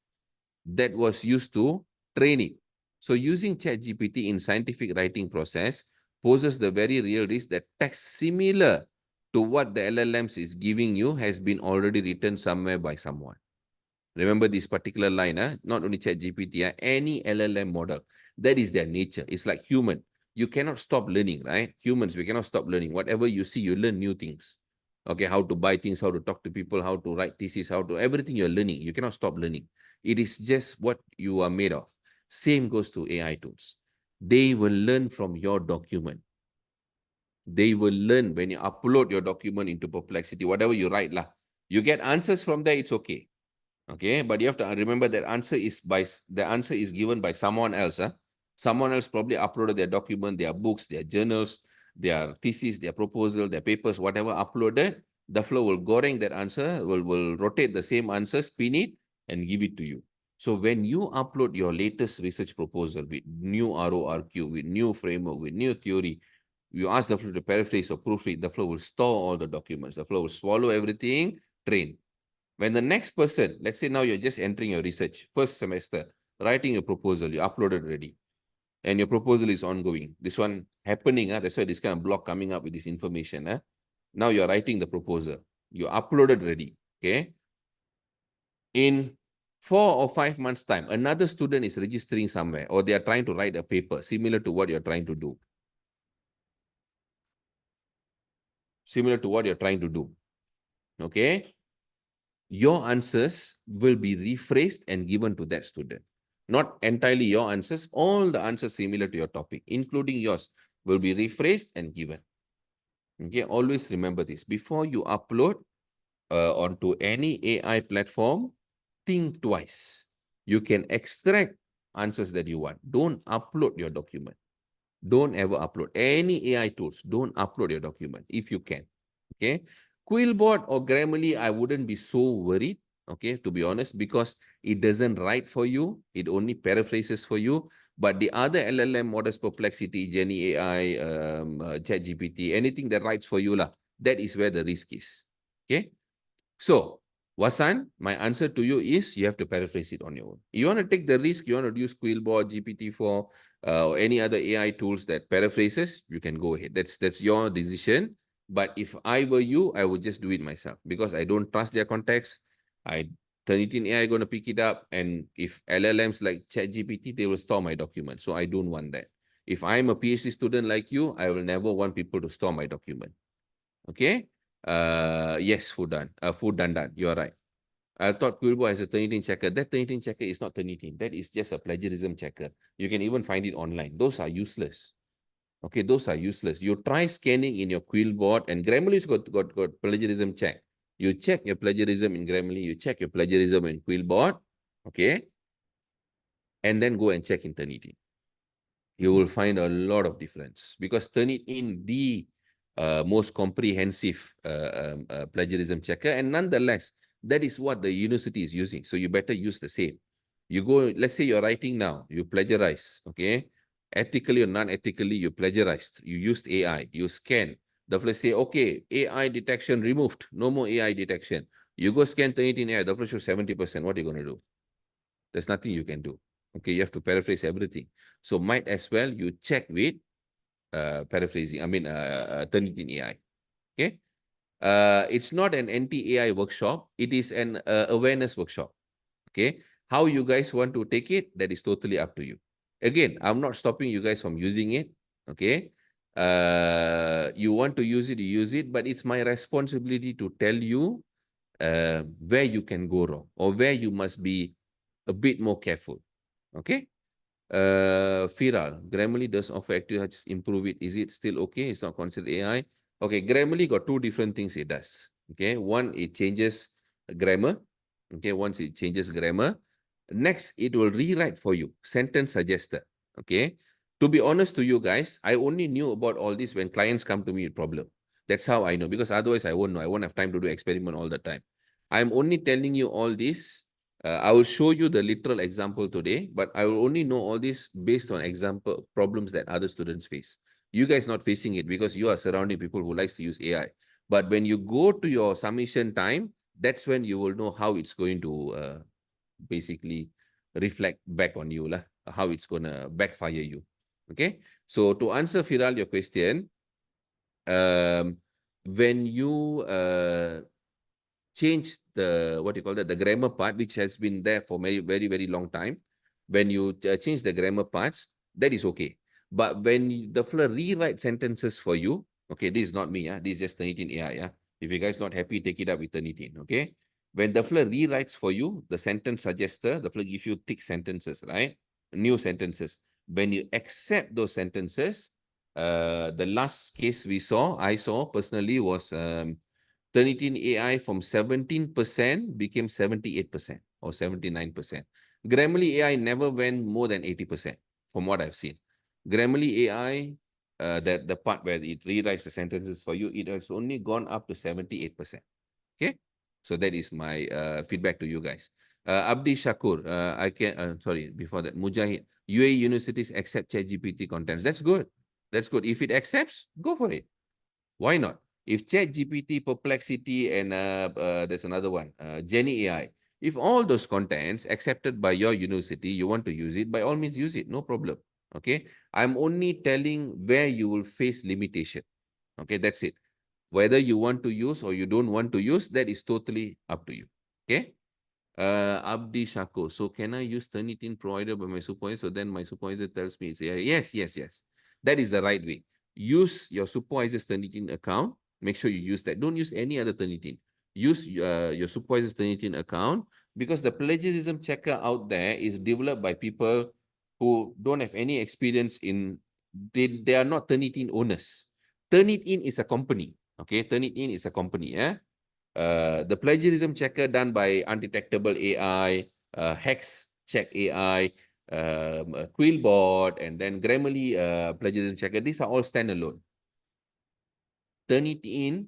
that was used to train it. So using ChatGPT in scientific writing process poses the very real risk that text similar to what the LLMs is giving you has been already written somewhere by someone. Remember this particular line, not only ChatGPT, any LLM model, that is their nature. It's like human. You cannot stop learning, right? Humans, we cannot stop learning. Whatever you see, you learn new things. Okay, how to buy things, how to talk to people, how to write thesis, how to, everything you're learning. You cannot stop learning. It is just what you are made of. Same goes to AI tools. They will learn from your document. They will learn when you upload your document into Perplexity, whatever you write lah. You get answers from there, it's okay. Okay, but you have to remember that answer is given by someone else. Someone else probably uploaded their document, their books, their journals, their thesis, their proposal, their papers, whatever uploaded. The flow will goreng that answer, will rotate the same answer, spin it, and give it to you. So when you upload your latest research proposal with new RORQ, with new framework, with new theory, you ask the flow to paraphrase or proofread, the flow will store all the documents. The flow will swallow everything, train. When the next person, let's say now you're just entering your research, first semester, writing a proposal, you uploaded already, and your proposal is ongoing. This one happening, that's why this kind of block coming up with this information. Now you're writing the proposal. You uploaded already, okay? In 4 or 5 months' time, another student is registering somewhere, or they are trying to write a paper similar to what you're trying to do. Similar to what you're trying to do, okay? Your answers will be rephrased and given to that student. Not entirely your answers, all the answers similar to your topic, including yours, will be rephrased and given. Okay, always remember this. Before you upload onto any AI platform, think twice. You can extract answers that you want. Don't upload your document. Don't ever upload any AI tools. Don't upload your document if you can. Okay. Quillbot or Grammarly, I wouldn't be so worried. Okay, to be honest, because it doesn't write for you. It only paraphrases for you. But the other LLM models, Perplexity, Jenny AI, ChatGPT, anything that writes for you, that is where the risk is. Okay. So, Wasan, my answer to you is you have to paraphrase it on your own. You want to take the risk, you want to use Quillbot, GPT-4, or any other AI tools that paraphrases, you can go ahead. That's your decision. But if I were you, I would just do it myself because I don't trust their context. I Turnitin AI going to pick it up, and if LLMs like ChatGPT, they will store my document. So I don't want that. If I'm a PhD student like you, I will never want people to store my document. Okay. Yes, Fudan. Food Dandan, you are right. I thought Quillbot has a Turnitin checker. That Turnitin checker is not Turnitin. That is just a plagiarism checker. You can even find it online. Those are useless. Okay, those are useless. You try scanning in your Quillbot, and Grammarly's got plagiarism check. You check your plagiarism in Grammarly, you check your plagiarism in Quillbot, okay, and then go and check in Turnitin. You will find a lot of difference because Turnitin the most comprehensive plagiarism checker, and nonetheless, that is what the university is using. So you better use the same. You go, let's say you're writing now, you plagiarize, okay? Ethically or non-ethically, you plagiarized. You used AI, you scan. The first say, okay, AI detection removed. No more AI detection. You go scan Turnitin AI, the first show 70%. What are you going to do? There's nothing you can do. Okay, you have to paraphrase everything. So might as well you check with paraphrasing, Turnitin AI. Okay. It's not an anti-AI workshop. It is an awareness workshop. Okay. How you guys want to take it, that is totally up to you. Again, I'm not stopping you guys from using it. Okay. You want to use it, you use it, but it's my responsibility to tell you where you can go wrong or where you must be a bit more careful. Okay. Firal, Grammarly does offer active touch, improve it. Is it still okay? It's not considered AI. Okay, Grammarly got two different things it does. Okay, one, it changes grammar. Okay, once it changes grammar. Next, it will rewrite for you, sentence suggester. Okay, to be honest to you guys, I only knew about all this when clients come to me with problem. That's how I know, because otherwise I won't know. I won't have time to do experiment all the time. I'm only telling you all this. I will show you the literal example today, but I will only know all this based on example problems that other students face. You guys not facing it because you are surrounding people who likes to use AI. But when you go to your submission time, that's when you will know how it's going to basically reflect back on you, how it's going to backfire you. Okay. So to answer Firal, your question, when you change the, what you call that, the grammar part, which has been there for very, very, very long time. When you change the grammar parts, that is okay. But when the flow rewrite sentences for you, okay, this is not me, this is just Turnitin AI. If you guys not happy, take it up with Turnitin, okay? When the flow rewrites for you, the sentence suggester, the flow gives you thick sentences, right? New sentences. When you accept those sentences, the last case I saw personally was Turnitin AI from 17% became 78% or 79%. Grammarly AI never went more than 80% from what I've seen. Grammarly AI, that the part where it rewrites the sentences for you, it has only gone up to 78%. Okay, so that is my feedback to you guys. Abdi Shakur, sorry, before that, Mujahid, UAE universities accept ChatGPT contents. That's good. That's good. If it accepts, go for it. Why not? If ChatGPT, Perplexity, and there's another one, Jenny AI, if all those contents accepted by your university, you want to use it, by all means use it, no problem. Okay, I'm only telling where you will face limitation. Okay, that's it. Whether you want to use or you don't want to use, that is totally up to you. Okay. Abdi Shako. So can I use Turnitin provided by my supervisor? So then my supervisor tells me, yes, yes, yes. That is the right way. Use your supervisor's Turnitin account. Make sure you use that. Don't use any other Turnitin. Use your supervisor's Turnitin account, because the plagiarism checker out there is developed by people who don't have any experience in, they are not Turnitin owners. Turnitin is a company. Okay, Turnitin is a company. The plagiarism checker done by undetectable AI, hex check AI, Quillbot, and then Grammarly plagiarism checker. These are all standalone. Turnitin,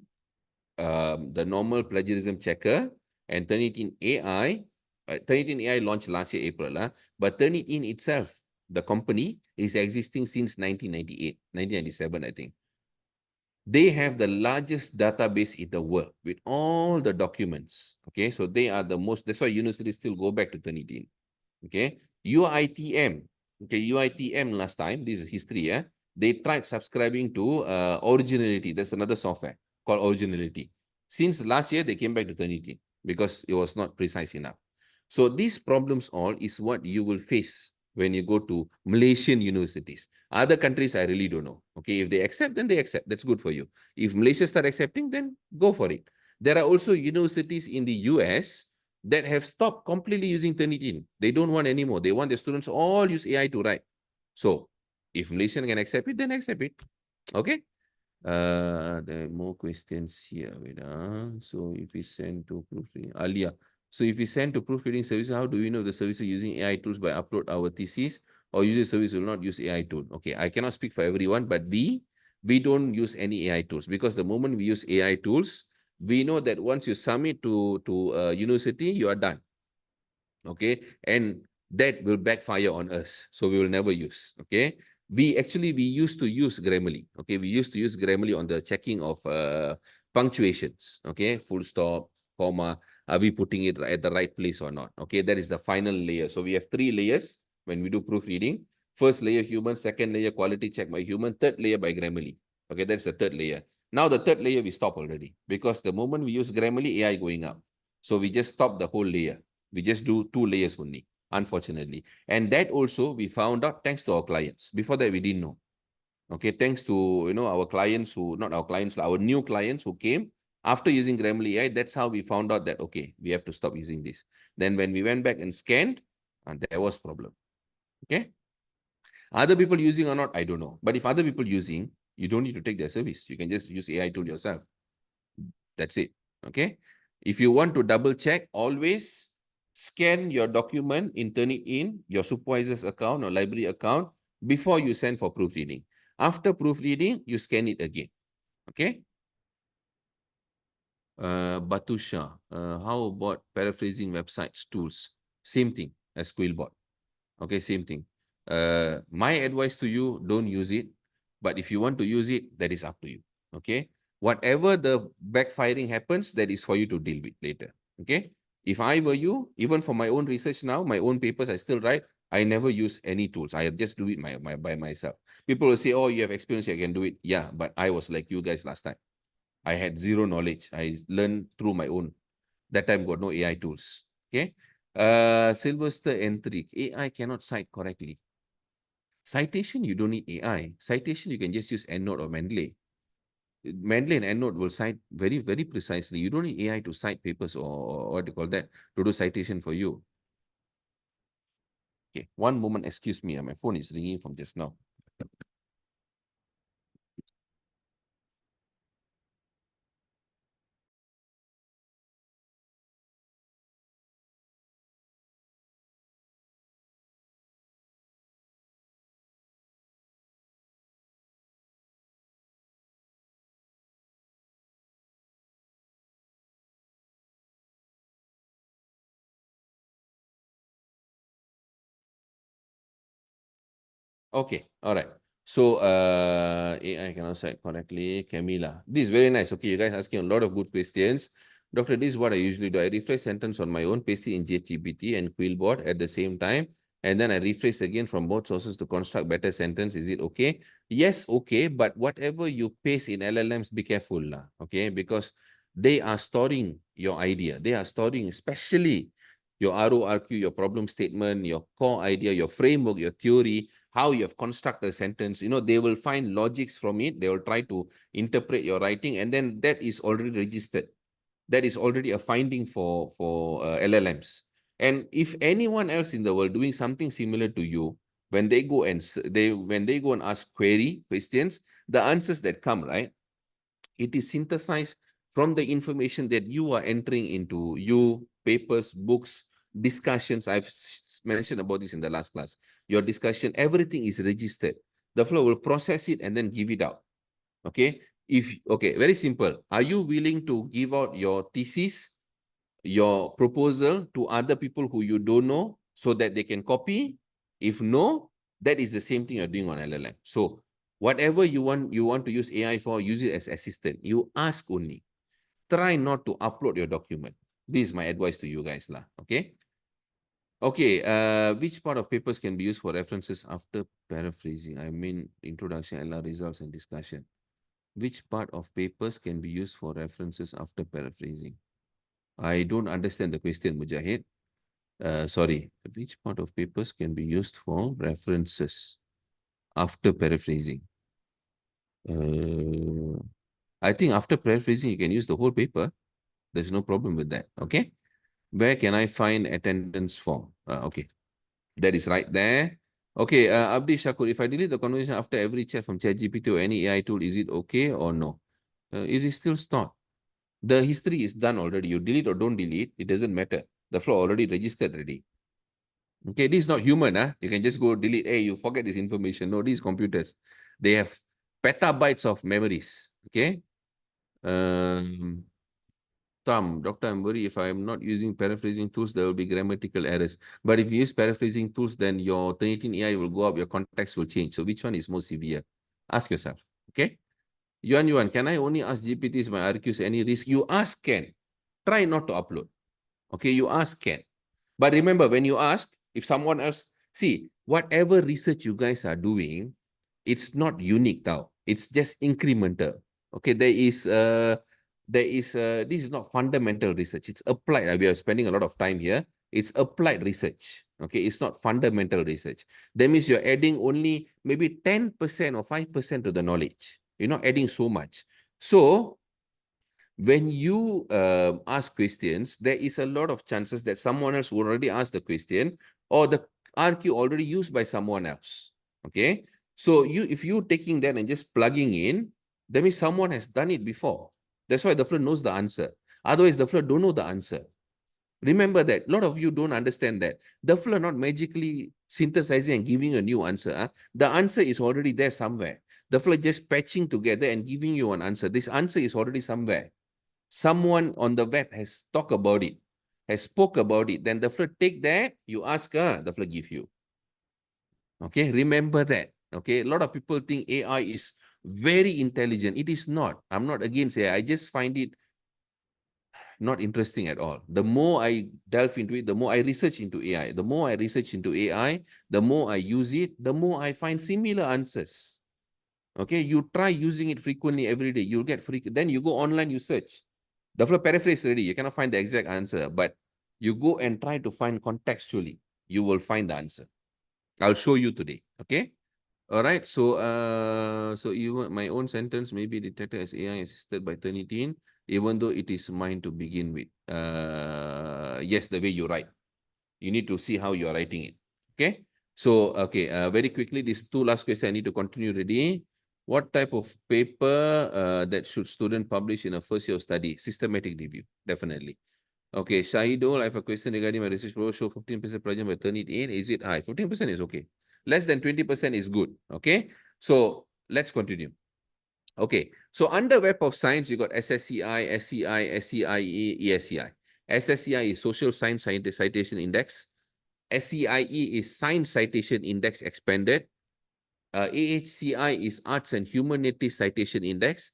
the normal plagiarism checker, and Turnitin AI. Turnitin AI launched last year, April. But Turnitin itself, the company, is existing since 1998, 1997, I think. They have the largest database in the world with all the documents. Okay, so they are the most, that's why universities still go back to Turnitin. Okay, UITM. Okay, UITM last time, this is history, they tried subscribing to Originality. That's another software called Originality. Since last year, they came back to Turnitin because it was not precise enough. So these problems all is what you will face when you go to Malaysian universities. Other countries, I really don't know. Okay, if they accept, then they accept. That's good for you. If Malaysia start accepting, then go for it. There are also universities in the US that have stopped completely using Turnitin. They don't want anymore. They want the students all use AI to write. So if Malaysian can accept it, then accept it. Okay. There are more questions here. Wait, so if we send to proofreading, Alia. So if we send to proofreading services, how do we know the service are using AI tools by upload our thesis, or user service will not use AI tool? Okay, I cannot speak for everyone, but we don't use any AI tools, because the moment we use AI tools, we know that once you submit to a university, you are done. Okay, and that will backfire on us, so we will never use. Okay, we used to use Grammarly. Okay, we used to use Grammarly on the checking of punctuations. Okay, full stop, comma, are we putting it at the right place or not? Okay, that is the final layer. So we have 3 layers when we do proofreading. First layer human, second layer quality check by human, third layer by Grammarly. Okay, that's the third layer. Now the third layer we stop already, because the moment we use Grammarly, AI going up. So we just stop the whole layer. We just do 2 layers only, unfortunately. And that also we found out thanks to our clients. Before that, we didn't know. Okay, thanks to our clients who, not our clients, our new clients who came after using Grammarly AI, that's how we found out that, okay, we have to stop using this. Then when we went back and scanned, and there was problem. Okay. Other people using or not, I don't know. But if other people using, you don't need to take their service. You can just use AI tool yourself. That's it. Okay. If you want to double check, always scan your document and turn it in your supervisor's account or library account before you send for proofreading. After proofreading, you scan it again. Okay. Batusha, how about paraphrasing websites tools? Same thing as Quillbot. Okay, same thing. My advice to you, don't use it. But if you want to use it, that is up to you. Okay. Whatever the backfiring happens, that is for you to deal with later. Okay. If I were you, even for my own research now, my own papers, I still write. I never use any tools. I just do it by myself. People will say, oh, you have experience, you can do it. Yeah, but I was like you guys last time. I had zero knowledge. I learned through my own. That time got no AI tools. Okay. Sylvester entry. AI cannot cite correctly. Citation, you don't need AI. Citation, you can just use EndNote or Mendeley. Mendeley and EndNote will cite very, very precisely. You don't need AI to cite papers or what do you call that, to do citation for you. Okay, one moment, excuse me. My phone is ringing from just now. Okay, all right. So AI cannot cite correctly. Camila, this is very nice. Okay, you guys asking a lot of good questions. Doctor, this is what I usually do. I rephrase sentence on my own, paste it in JGPT and Quillbot at the same time, and then I rephrase again from both sources to construct better sentence. Is it okay? Yes, okay. But whatever you paste in LLMs, be careful, lah. Okay, because they are storing your idea. They are storing, especially your RORQ, your problem statement, your core idea, your framework, your theory, how you have constructed a sentence. They will find logics from it. They will try to interpret your writing, and then that is already registered. That is already a finding for LLMs. And if anyone else in the world doing something similar to you, when they go and ask query questions, the answers that come, right, it is synthesized from the information that you are entering into, papers, books, discussions, I've mentioned about this in the last class. Your discussion, everything is registered. The floor will process it and then give it out. Okay. Okay, very simple. Are you willing to give out your thesis, your proposal to other people who you don't know so that they can copy? If no, that is the same thing you're doing on LLM. So whatever you want to use AI for, use it as assistant. You ask only. Try not to upload your document. This is my advice to you guys lah. Okay. Okay, which part of papers can be used for references after paraphrasing? I mean, introduction, LR results, and discussion. Which part of papers can be used for references after paraphrasing? I don't understand the question, Mujahid. Sorry, which part of papers can be used for references after paraphrasing? I think after paraphrasing, you can use the whole paper. There's no problem with that, okay? Where can I find attendance form? Okay, that is right there. Okay, Abdi Shakur, if I delete the conversation after every chat from ChatGPT or any AI tool, is it okay or no? It is still stored. The history is done already. You delete or don't delete, it doesn't matter. The flow already registered already. Okay, this is not human. You can just go delete. Hey, you forget this information. No, these computers, they have petabytes of memories. Okay. Tom, Doctor, I'm worried if I'm not using paraphrasing tools, there will be grammatical errors. But if you use paraphrasing tools, then your Turnitin AI will go up, your context will change. So which one is more severe? Ask yourself. Okay. Yuan, can I only ask GPTs my RQs any risk? You ask can. Try not to upload. Okay, you ask can. But remember, when you ask, if someone else, see, whatever research you guys are doing, it's not unique now. It's just incremental. Okay, this is not fundamental research. It's applied. We are spending a lot of time here. It's applied research. Okay, it's not fundamental research. That means you're adding only maybe 10% or 5% to the knowledge. You're not adding so much. So when you ask questions, there is a lot of chances that someone else will already ask the question or the RQ already used by someone else. Okay. So if you taking that and just plugging in, that means someone has done it before. That's why the flow knows the answer. Otherwise, the flow don't know the answer. Remember that. A lot of you don't understand that. The flow not magically synthesizing and giving a new answer. The answer is already there somewhere. The flow just patching together and giving you an answer. This answer is already somewhere. Someone on the web has talked about it, has spoke about it, then the flow take that, you ask her, the flow give you. Okay, remember that. Okay, a lot of people think AI is very intelligent. It is not. I'm not against AI. I just find it not interesting at all. The more I delve into it, the more I research into AI. The more I research into AI, the more I use it, the more I find similar answers. Okay, you try using it frequently every day, you'll get frequent. Then you go online, you search. The flow paraphrase already, you cannot find the exact answer, but you go and try to find contextually, you will find the answer. I'll show you today. Okay. All right. So even my own sentence may be detected as AI assisted by Turnitin, even though it is mine to begin with. Yes, the way you write. You need to see how you are writing it. Okay. So, okay, very quickly, these two last questions I need to continue ready. What type of paper that should student publish in a first year of study? Systematic review, definitely. Okay, Shahidul, I have a question regarding my research proposal. Show 15% plagiarism, but turn it in. Is it high? 15% is okay. Less than 20% is good. Okay, so let's continue. Okay, so under Web of Science, you got SSCI, SCI, SCIE, ESCI. SSCI is Social Science Citation Index. SCIE is Science Citation Index Expanded. AHCI is Arts and Humanities Citation Index.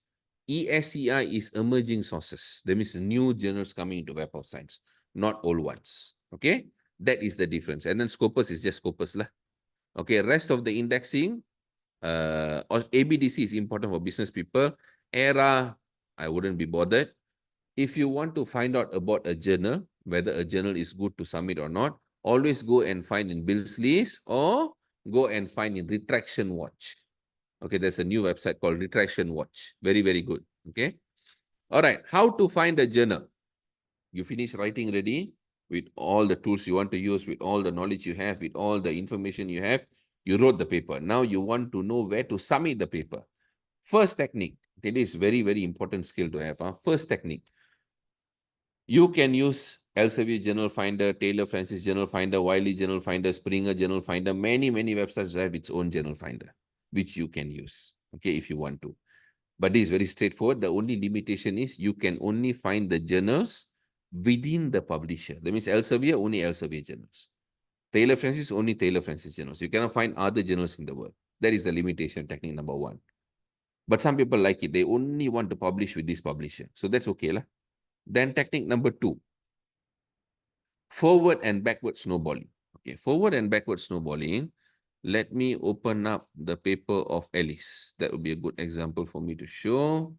ESCI is Emerging Sources. That means new journals coming into Web of Science, not old ones. Okay, that is the difference. And then Scopus is just Scopus lah. Okay, rest of the indexing, ABDC is important for business people. ERA, I wouldn't be bothered. If you want to find out about a journal, whether a journal is good to submit or not, always go and find in Bill's List or go and find in Retraction Watch. Okay, there's a new website called Retraction Watch. Very, very good. Okay. All right. How to find a journal? You finish writing ready with all the tools you want to use, with all the knowledge you have, with all the information you have. You wrote the paper. Now you want to know where to submit the paper. First technique. It is very, very important skill to have. First technique. You can use Elsevier Journal Finder, Taylor Francis Journal Finder, Wiley Journal Finder, Springer Journal Finder. Many websites have its own journal finder, which you can use, okay, if you want to. But this is very straightforward. The only limitation is you can only find the journals within the publisher. That means Elsevier, only Elsevier journals. Taylor Francis, only Taylor Francis journals. You cannot find other journals in the world. That is the limitation, technique number one. But some people like it. They only want to publish with this publisher. So that's okay. Lah. Then technique number two, forward and backward snowballing. Okay, forward and backward snowballing. Let me open up the paper of Alice. That would be a good example for me to show.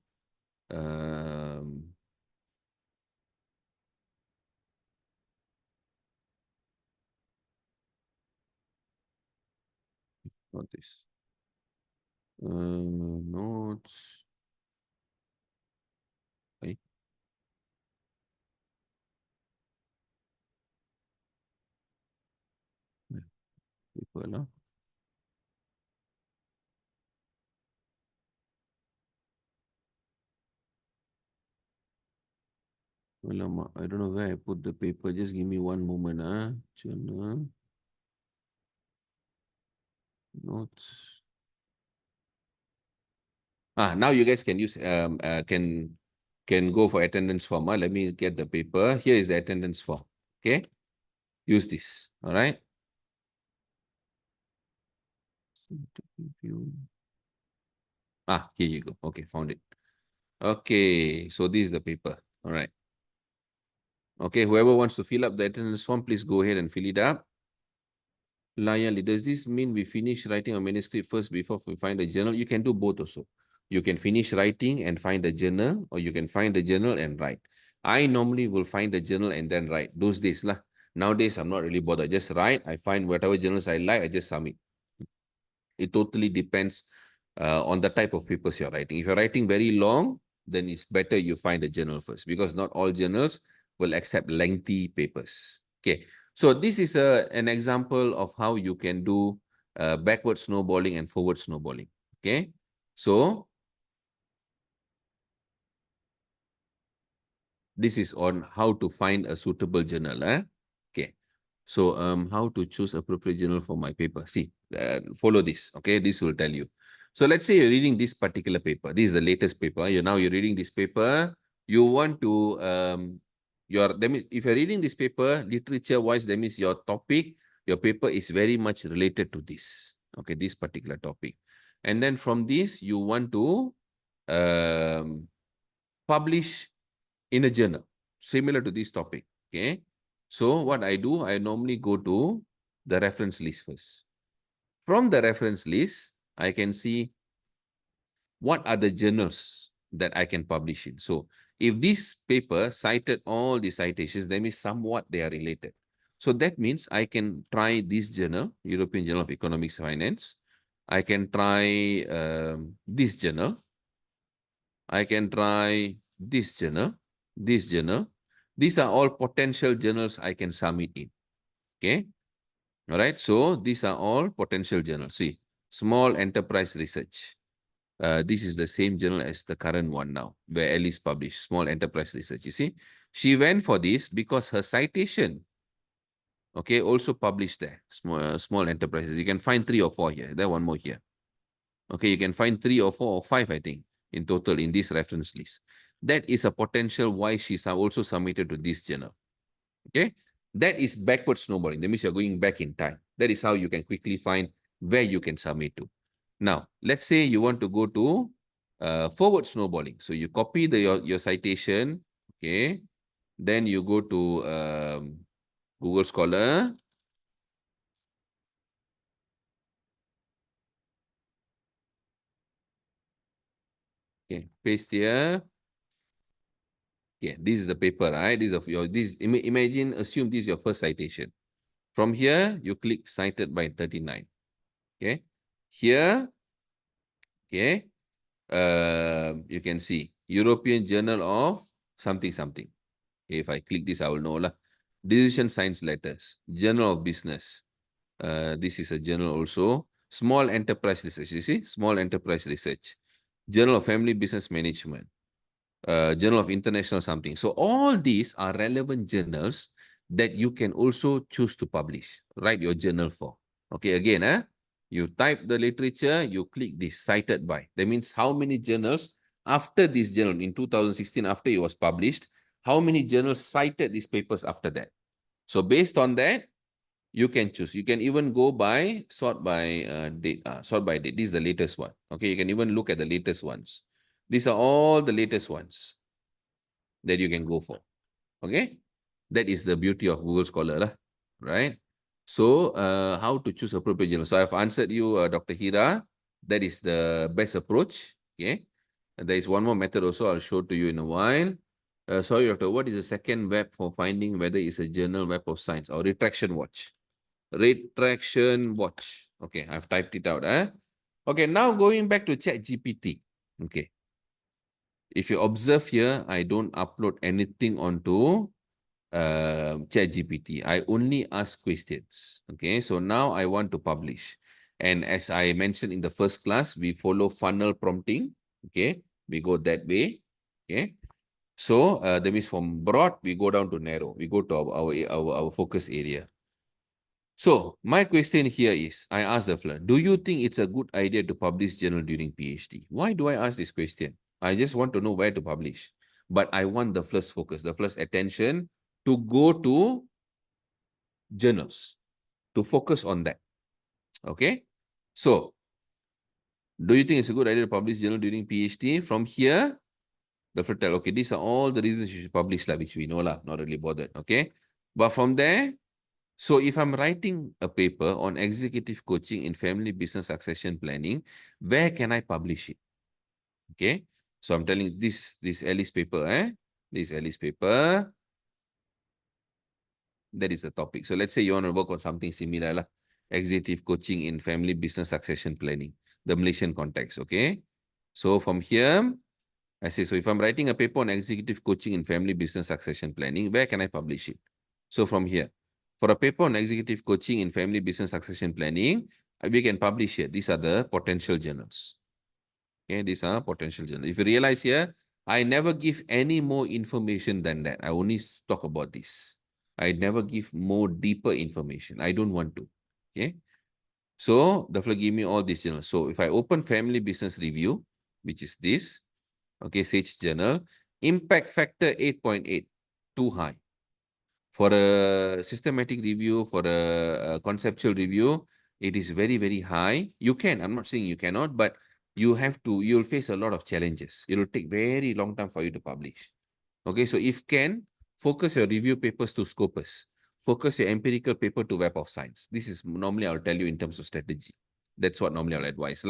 Not this. Notes. Okay. Paper lah. Alamak, I don't know where I put the paper. Just give me one moment. Journal. Notes. Now you guys can use can go for attendance form. Let me get the paper. Here is the attendance form. Okay. Use this. All right. Here you go. Okay, found it. Okay, so this is the paper. All right. Okay, whoever wants to fill up the attendance form, please go ahead and fill it up. Layali, does this mean we finish writing a manuscript first before we find the journal? You can do both also. You can finish writing and find the journal, or you can find the journal and write. I normally will find the journal and then write. Those days lah. Nowadays, I'm not really bothered. Just write. I find whatever journals I like, I just submit. It totally depends on the type of papers you're writing. If you're writing very long, then it's better you find a journal first, because not all journals will accept lengthy papers. Okay, so this is an example of how you can do backward snowballing and forward snowballing. Okay, so this is on how to find a suitable journal. Okay, so how to choose appropriate journal for my paper. See, follow this. Okay, this will tell you. So let's say you're reading this particular paper. This is the latest paper. You're reading this paper. You want to that means if you're reading this paper literature wise, that means your topic, your paper is very much related to this. Okay, this particular topic, and then from this you want to publish in a journal similar to this topic. Okay, so what I do, I normally go to the reference list first. From the reference list, I can see what are the journals that I can publish in. So if this paper cited all the citations, that means somewhat they are related. So that means I can try this journal, European Journal of Economics and Finance. I can try this journal. I can try this journal, this journal. These are all potential journals I can submit in. Okay. All right. So these are all potential journals. See, small enterprise research. This is the same journal as the current one now, where Alice published, small enterprise research. You see, she went for this because her citation, okay, also published there, small enterprises. You can find 3 or 4 here. There one more here. Okay, you can find 3 or 4 or 5, I think, in total in this reference list. That is a potential why she's also submitted to this journal. Okay, that is backward snowballing. That means you're going back in time. That is how you can quickly find where you can submit to. Now, let's say you want to go to forward snowballing. So you copy your citation, okay? Then you go to Google Scholar. Okay, paste here. Okay, this is the paper, right? This is of your imagine, assume this is your first citation. From here, you click cited by 39. Okay, here, okay, you can see European Journal of something something. Okay, if I click this, I will know lah. Decision Science Letters, Journal of Business. This is a journal also. Small Enterprise Research. You see, Small Enterprise Research. Journal of Family Business Management. Journal of International something. So all these are relevant journals that you can also choose to publish, write your journal for. Okay, again, you type the literature, you click this cited by. That means how many journals after this journal in 2016, after it was published, how many journals cited these papers after that. So based on that, you can choose. You can even go by sort by date. Sort by date. This is the latest one. Okay, you can even look at the latest ones. These are all the latest ones that you can go for. Okay, that is the beauty of Google Scholar, lah. Right? So, how to choose appropriate journal? So, I've answered you, Dr. Hira. That is the best approach. Okay, and there is one more method also. I'll show to you in a while. Sorry, doctor. What is the second web for finding whether it's a journal, web of science, or retraction watch? Retraction watch. Okay, I've typed it out. Okay, now going back to ChatGPT. Okay. If you observe here, I don't upload anything onto ChatGPT. I only ask questions. Okay, so now I want to publish. And as I mentioned in the first class, we follow funnel prompting. Okay, we go that way. Okay, so that means from broad, we go down to narrow. We go to our focus area. So my question here is, I asked the fellow, do you think it's a good idea to publish journal during PhD? Why do I ask this question? I just want to know where to publish. But I want the first focus, the first attention to go to journals, to focus on that. Okay? So, do you think it's a good idea to publish journal during PhD? From here, the fellow tell, okay, these are all the reasons you should publish, which we know, not really bothered. Okay? But from there, so if I'm writing a paper on executive coaching in family business succession planning, where can I publish it? Okay. So I'm telling this Alice paper, this Alice paper, that is the topic. So let's say you want to work on something similar, executive coaching in family business succession planning, the Malaysian context. Okay. So from here, I say, so if I'm writing a paper on executive coaching in family business succession planning, where can I publish it? So from here, for a paper on executive coaching in family business succession planning, we can publish here. These are the potential journals. Okay, these are potential journals. If you realize here, I never give any more information than that. I only talk about this. I never give more deeper information. I don't want to. Okay. So the flow give me all these journals. So if I open family business review, which is this, okay, Sage journal, impact factor 8.8, too high. For a systematic review, for a conceptual review, it is very, very high. You can, I'm not saying you cannot, but you'll face a lot of challenges. It will take very long time for you to publish. Okay, so if can, focus your review papers to Scopus. Focus your empirical paper to Web of Science. This is normally I'll tell you in terms of strategy. That's what normally I'll advise.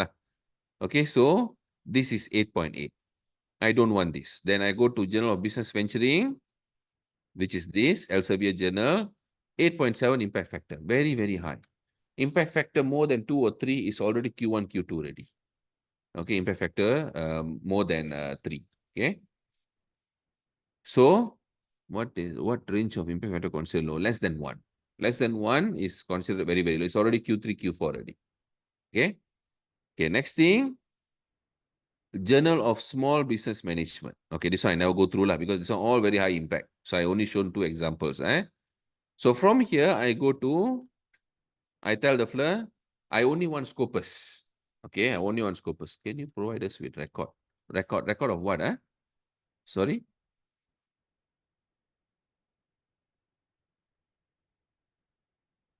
Okay, so this is 8.8. I don't want this. Then I go to Journal of Business Venturing, which is this, Elsevier Journal, 8.7 impact factor, very, very high. Impact factor more than 2 or 3 is already Q1, Q2 already. Okay, impact factor more than 3. Okay. So, what range of impact factor considered low? Less than 1. Less than 1 is considered very, very low. It's already Q3, Q4 already. Okay. Okay, next thing, Journal of Small Business Management. Okay, this one I never go through because it's all very high impact. So I only shown 2 examples. So from here, I tell the fellow, I only want Scopus. Okay, I only want Scopus. Can you provide us with record? Record of what? Sorry?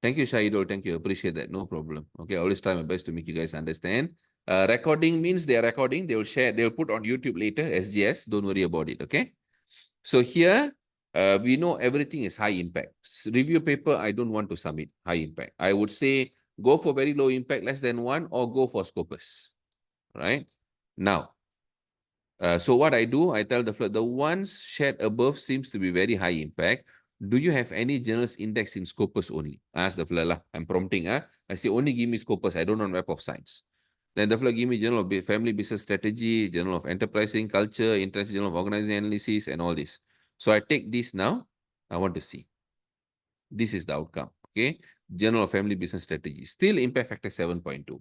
Thank you, Shahidul. Thank you. Appreciate that. No problem. Okay, I always try my best to make you guys understand. Recording means they are recording. They will share. They will put on YouTube later, SGS. Don't worry about it. Okay. So here, we know everything is high impact. Review paper, I don't want to submit high impact. I would say go for very low impact, less than 1, or go for Scopus. Right? Now, so what I do, I tell the ones shared above seems to be very high impact. Do you have any journals index in Scopus only? I ask the fellow, I'm prompting. I say, only give me Scopus. I don't want Web of Science. Then the fellow give me Journal of Family Business Strategy, Journal of Enterprising Culture, International Journal of Organizing Analysis, and all this. So I take this now. I want to see. This is the outcome. Okay. Journal of Family Business Strategy. Still impact factor 7.2.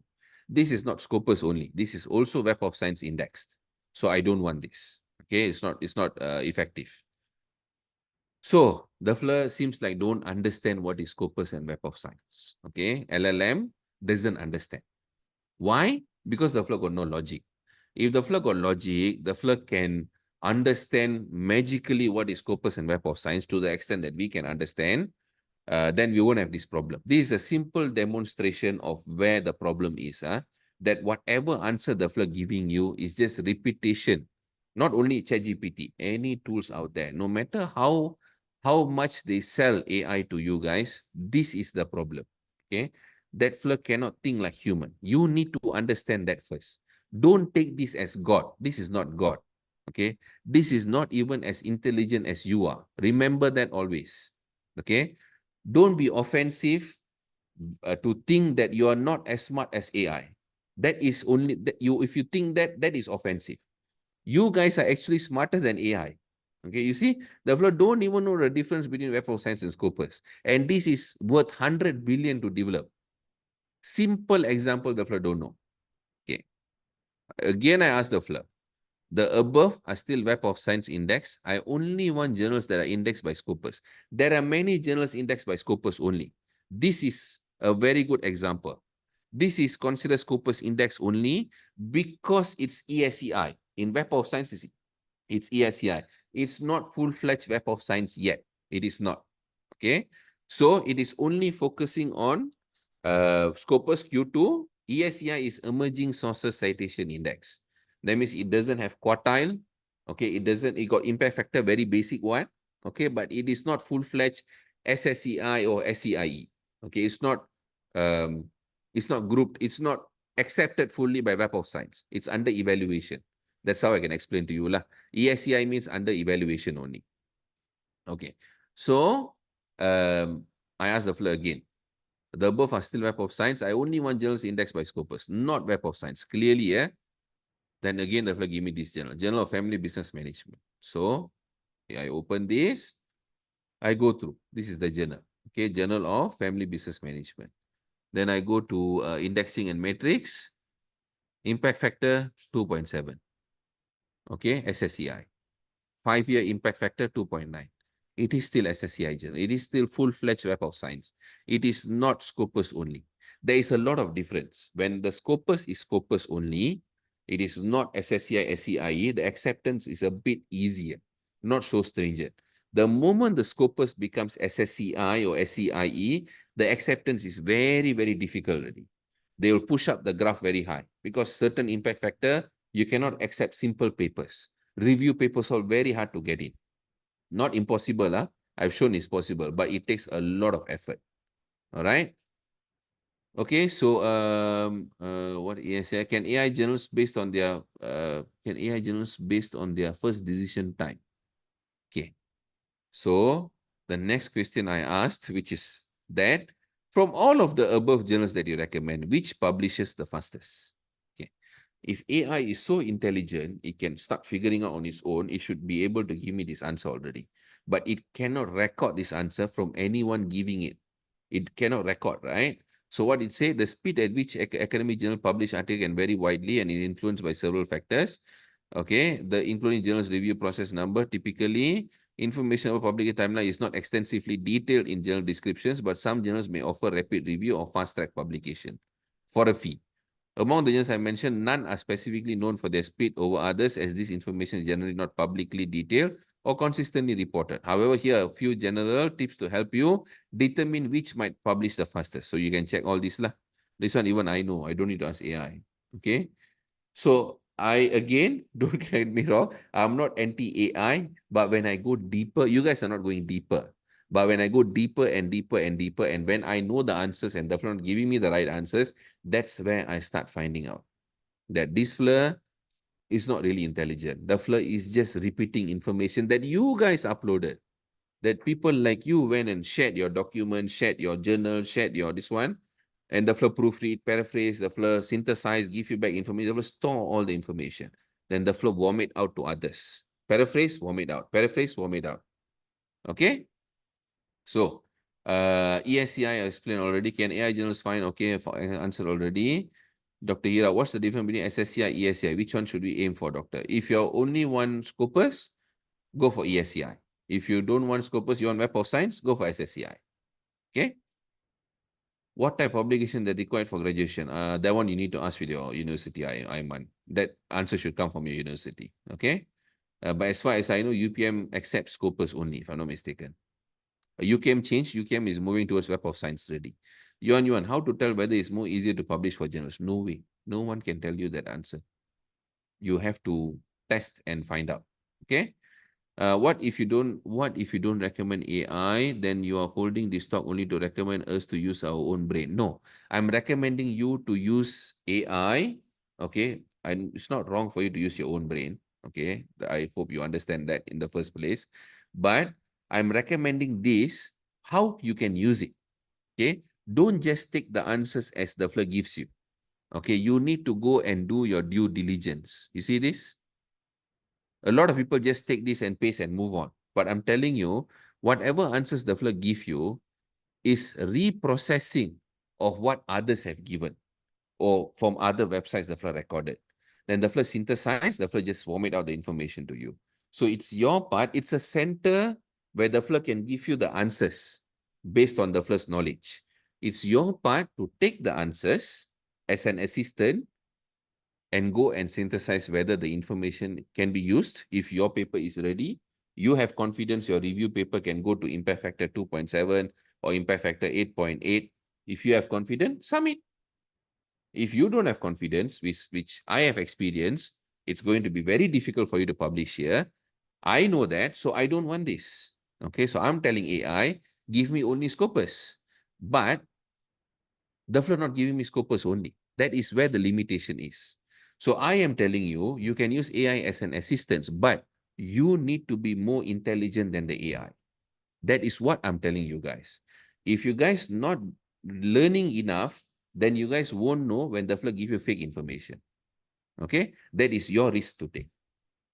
This is not Scopus only. This is also Web of Science indexed. So I don't want this. Okay, it's not effective. So the FLIR seems like don't understand what is Scopus and Web of Science. Okay, LLM doesn't understand. Why? Because the FLIR got no logic. If the FLIR got logic, the FLIR can understand magically what is Scopus and Web of Science to the extent that we can understand. Then we won't have this problem. This is a simple demonstration of where the problem is. That whatever answer the FLIR giving you is just repetition. Not only ChatGPT, any tools out there, no matter how much they sell AI to you guys, this is the problem. Okay, that FLIR cannot think like human. You need to understand that first. Don't take this as God. This is not God. Okay, this is not even as intelligent as you are. Remember that always. Okay, don't be offensive to think that you are not as smart as AI. That is only that you. If you think that, that is offensive. You guys are actually smarter than AI. Okay, you see, the FLIR don't even know the difference between Web of Science and Scopus, and this is worth 100 billion to develop. Simple example, the FLIR don't know. Okay, again, I ask the FLIR. The above are still Web of Science index. I only want journals that are indexed by Scopus. There are many journals indexed by Scopus only. This is a very good example. This is considered Scopus index only because it's ESCI. In Web of Science, it's ESCI. It's not full-fledged Web of Science yet. It is not. Okay. So it is only focusing on Scopus Q2. ESCI is Emerging Sources Citation Index. That means it doesn't have quartile. Okay, it got impact factor, very basic one. Okay, but it is not full-fledged SSCI or SCIE. Okay, it's not grouped, it's not accepted fully by Web of Science. It's under evaluation. That's how I can explain to you lah. ESCI means under evaluation only. Okay, so I ask the FLIR again. The above are still Web of Science. I only want journals indexed by Scopus, not Web of Science. Clearly, then again, the FLIR give me this journal, Journal of Family Business Management. So I open this, I go through. This is the journal. Okay, Journal of Family Business Management. Then I go to indexing and matrix, impact factor 2.7. Okay, SSCI. 5-year impact factor 2.9. It is still SSCI journal. It is still full-fledged Web of Science. It is not Scopus only. There is a lot of difference. When the Scopus is Scopus only, it is not SSCI, SCIE, the acceptance is a bit easier, not so stringent. The moment the Scopus becomes SSCI or SCIE, the acceptance is very, very difficult already. They will push up the graph very high because certain impact factor, you cannot accept simple papers. Review papers are very hard to get in. Not impossible, I've shown it's possible, but it takes a lot of effort. All right. Okay, so what ESI can AI journals based on their first decision time? Okay, so the next question I asked, which is that from all of the above journals that you recommend, which publishes the fastest? Okay, if AI is so intelligent, it can start figuring out on its own, it should be able to give me this answer already. But it cannot record this answer from anyone giving it. It cannot record, right? So what it say, the speed at which academic journal publish article can vary widely and is influenced by several factors. Okay, the including journals review process number. Typically, information about publication timeline is not extensively detailed in journal descriptions, but some journals may offer rapid review or fast-track publication for a fee. Among the journals I mentioned, none are specifically known for their speed over others, as this information is generally not publicly detailed or consistently reported. However, here are a few general tips to help you determine which might publish the fastest. So you can check all this lah. This one even I know. I don't need to ask AI. Okay. So I again, don't get me wrong, I'm not anti-AI, but when I go deeper, you guys are not going deeper. But when I go deeper and deeper and deeper, and when I know the answers and they're not giving me the right answers, that's where I start finding out that this FLIR is not really intelligent. The FLIR is just repeating information that you guys uploaded. That people like you went and shared your document, shared your journal, shared your this one, and the FLIR proofread, paraphrase, the FLIR synthesize, give you back information, the FLIR store all the information. Then the FLIR vomit out to others. Paraphrase, vomit out. Paraphrase, vomit out. Okay? So, ESCI I explained already. Can AI journals find? Okay, answer already. Dr. Hira, what's the difference between SSCI, ESCI? Which one should we aim for, doctor? If you're only one Scopus, go for ESCI. If you don't want Scopus, you want Web of Science, go for SSCI. Okay? What type of obligation that required for graduation? That one you need to ask with your university, Aiman. That answer should come from your university. Okay? But as far as I know, UPM accepts Scopus only, if I'm not mistaken. UKM changed. UKM is moving towards Web of Science already. Yuan, how to tell whether it's more easier to publish for journals? No way. No one can tell you that answer. You have to test and find out. Okay? What if you don't recommend AI, then you are holding this talk only to recommend us to use our own brain? No, I'm recommending you to use AI. Okay, and it's not wrong for you to use your own brain. Okay, I hope you understand that in the first place. But I'm recommending this, how you can use it. Okay, don't just take the answers as the floor gives you. Okay, you need to go and do your due diligence. You see this? A lot of people just take this and paste and move on. But I'm telling you, whatever answers the floor give you is reprocessing of what others have given or from other websites the floor recorded. Then the floor synthesize, the floor just vomit out the information to you. So it's your part. It's a center where the floor can give you the answers based on the floor's knowledge. It's your part to take the answers as an assistant and go and synthesize whether the information can be used. If your paper is ready, you have confidence your review paper can go to impact factor 2.7 or impact factor 8.8. If you have confidence, submit. If you don't have confidence, which I have experienced, it's going to be very difficult for you to publish here. I know that, so I don't want this. Okay, so I'm telling AI, give me only Scopus. But the floor not giving me Scopus only. That is where the limitation is. So I am telling you, you can use AI as an assistant, but you need to be more intelligent than the AI. That is what I'm telling you guys. If you guys not learning enough, then you guys won't know when the floor give you fake information. Okay? That is your risk to take.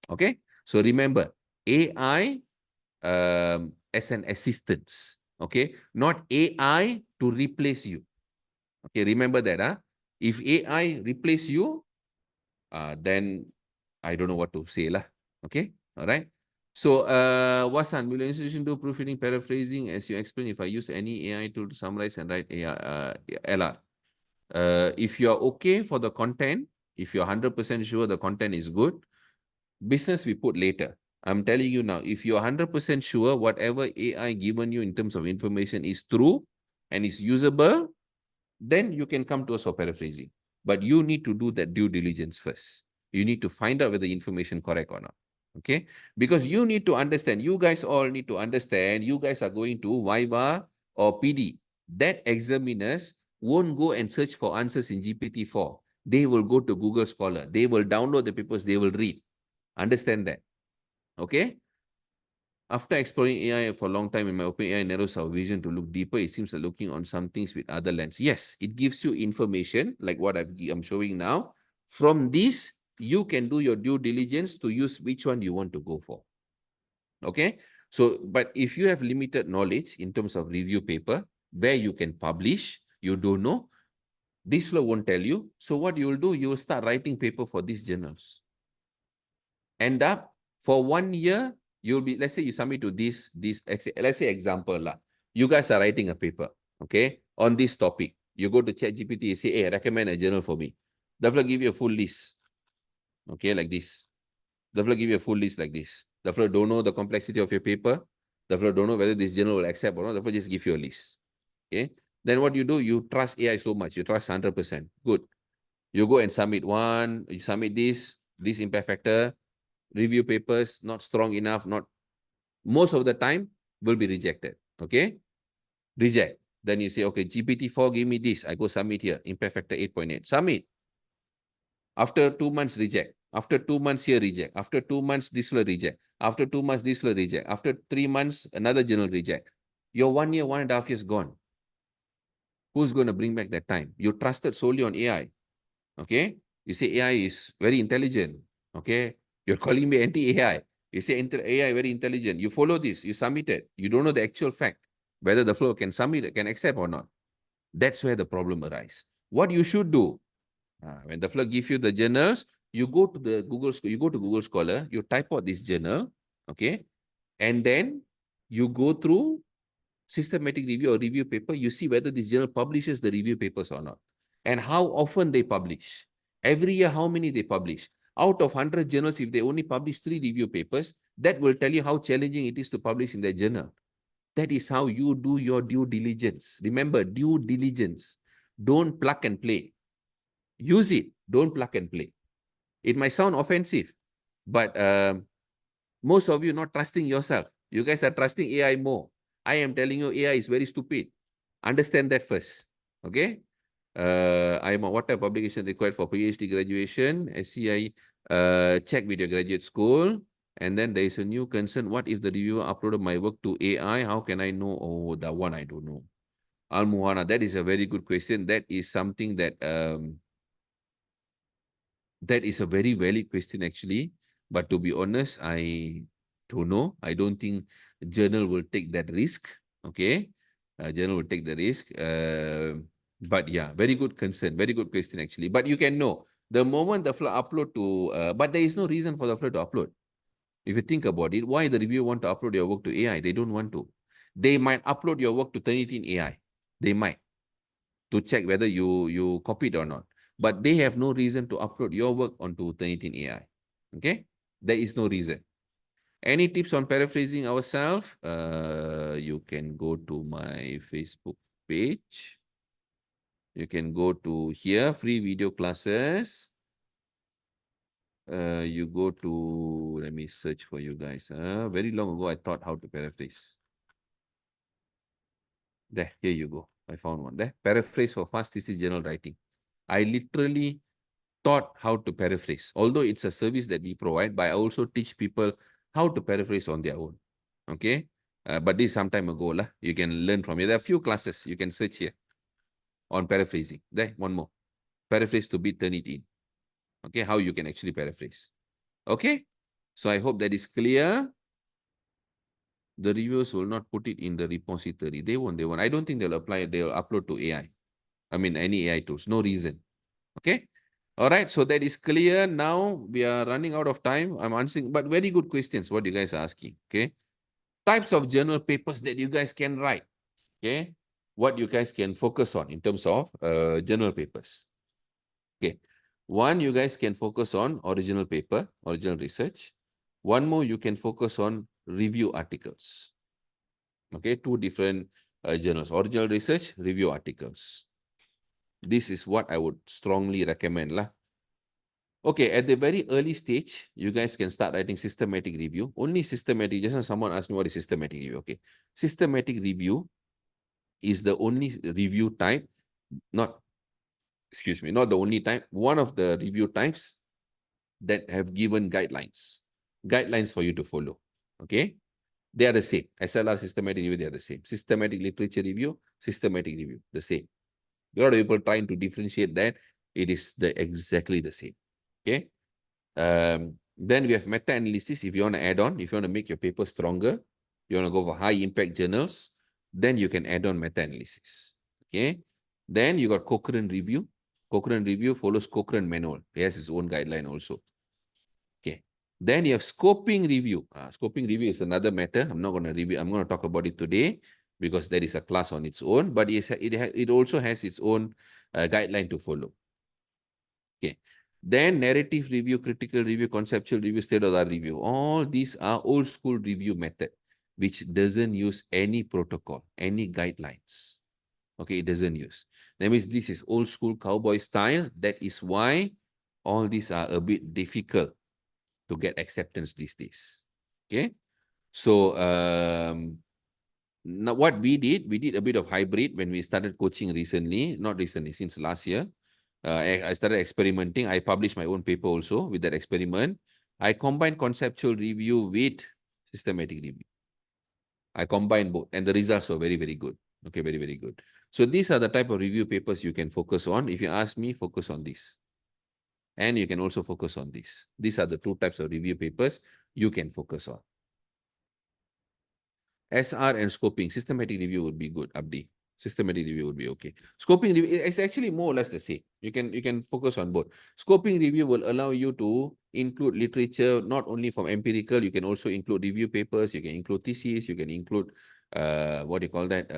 Okay? So remember, AI as an assistance. Okay? Not AI to replace you. Okay, remember that. If AI replace you, then I don't know what to say lah. Okay, all right. So, Wasan, will your institution do proofreading, paraphrasing as you explain? If I use any AI tool to summarize and write AI, LR, if you are okay for the content, if you're 100% sure the content is good, business we put later. I'm telling you now, if you're 100% sure whatever AI given you in terms of information is true and is usable, then you can come to us for paraphrasing. But you need to do that due diligence first. You need to find out whether the information correct or not. Okay? Because you need to understand, you guys all need to understand, you guys are going to Viva or PD. That examiners won't go and search for answers in GPT-4. They will go to Google Scholar. They will download the papers, they will read. Understand that. Okay? After exploring AI for a long time, in my opinion, AI narrows our vision to look deeper. It seems like looking on some things with other lens. Yes, it gives you information like what I'm showing now. From this, you can do your due diligence to use which one you want to go for. Okay? So, but if you have limited knowledge in terms of review paper, where you can publish, you don't know, this flow won't tell you. So what you will do, you will start writing paper for these journals. End up for 1 year, you'll be, let's say you submit to this, let's say example lah. You guys are writing a paper, okay, on this topic. You go to ChatGPT, you say, hey, recommend a journal for me. The flow give you a full list, okay, like this. The flow give you a full list like this. The flow don't know the complexity of your paper. The flow don't know whether this journal will accept or not. The flow just give you a list, okay. Then what you do, you trust AI so much. You trust 100%. Good. You go and submit one. You submit this impact factor. Review papers not strong enough, not most of the time will be rejected. Okay, reject. Then you say, okay, GPT-4 give me this. I go submit here. Impact factor 8.8. Submit. After 2 months, reject. After 2 months here, reject. After 2 months, this will reject. After 2 months, this will reject. After 3 months, another journal reject. Your 1 year, 1.5 years gone. Who's going to bring back that time? You trusted solely on AI. Okay, you say AI is very intelligent. Okay, you're calling me anti-AI. You say AI very intelligent. You follow this, you submit it. You don't know the actual fact, whether the flow can submit, can accept or not. That's where the problem arises. What you should do, When the floor give you the journals, you go to Google Scholar, you type out this journal, okay, and then you go through systematic review or review paper. You see whether this journal publishes the review papers or not, and how often they publish. Every year, how many they publish. Out of 100 journals, if they only publish 3 review papers, that will tell you how challenging it is to publish in their journal. That is how you do your due diligence. Remember, due diligence. Don't plug and play. Use it. Don't plug and play. It might sound offensive, but most of you not trusting yourself. You guys are trusting AI more. I am telling you, AI is very stupid. Understand that first. Okay? I am what type of publication required for PhD graduation? SCI, check with your graduate school. And then there is a new concern. What if the reviewer uploaded my work to AI? How can I know? Oh, that one I don't know. Al-Muhana, that is a very good question. That is something that that is a very valid question actually. But to be honest, I don't know. I don't think journal will take that risk. Okay. Journal will take the risk. But yeah, very good concern. Very good question actually. But you can know the moment the flood upload to, but there is no reason for the flood to upload. If you think about it, why the reviewer want to upload your work to AI? They don't want to. They might upload your work to Turnitin AI. They might to check whether you copied or not. But they have no reason to upload your work onto Turnitin AI. Okay? There is no reason. Any tips on paraphrasing ourselves? You can go to my Facebook page. You can go to here, free video classes. You go to, let me search for you guys. Very long ago, I taught how to paraphrase. There, here you go. I found one there. Paraphrase for fast thesis journal writing. I literally taught how to paraphrase. Although it's a service that we provide, but I also teach people how to paraphrase on their own. Okay? But this some time ago. You can learn from it. There are a few classes you can search here on paraphrasing. There, one more. Paraphrase to beat Turnitin. Okay, how you can actually paraphrase. Okay? So I hope that is clear. The reviewers will not put it in the repository. They won't. I don't think they'll apply it. They'll upload to AI. I mean, any AI tools. No reason. Okay? All right, so that is clear. Now we are running out of time. I'm answering, but very good questions, what you guys are asking. Okay. Types of journal papers that you guys can write. Okay. What you guys can focus on in terms of journal papers. Okay. One, you guys can focus on original paper, original research. One more, you can focus on review articles. Okay. Two different journals, original research, review articles. This is what I would strongly recommend lah. Okay, at the very early stage, you guys can start writing systematic review. Only systematic, just as someone asked me what is systematic review. Okay, systematic review is the only review type, not, excuse me, not the only type, one of the review types that have given guidelines. Guidelines for you to follow. Okay, they are the same. SLR, systematic review, they are the same. Systematic literature review, systematic review, the same. A lot of people trying to differentiate that. It is exactly the same. Okay. Then we have meta-analysis. If you want to add on, if you want to make your paper stronger, you want to go for high-impact journals, then you can add on meta-analysis. Okay. Then you got Cochrane review. Cochrane review follows Cochrane manual. It has its own guideline also. Okay. Then you have scoping review. Scoping review is another matter. I'm not going to review. I'm going to talk about it today because there is a class on its own, but it also has its own guideline to follow. Okay. Then narrative review, critical review, conceptual review, state-of-the-art review. All these are old school review method, which doesn't use any protocol, any guidelines. Okay, it doesn't use. That means this is old school cowboy style. That is why all these are a bit difficult to get acceptance these days. Okay. So now what we did a bit of hybrid when we started coaching recently, not recently, since last year. I started experimenting. I published my own paper also with that experiment. I combined conceptual review with systematic review. I combined both and the results were very, very good. Okay, very, very good. So these are the type of review papers you can focus on. If you ask me, focus on this. And you can also focus on this. These are the two types of review papers you can focus on. SR and scoping, systematic review would be good, Abdi. Systematic review would be okay. Scoping review is actually more or less the same. You can focus on both. Scoping review will allow you to include literature, not only from empirical, you can also include review papers, you can include theses, you can include what do you call that?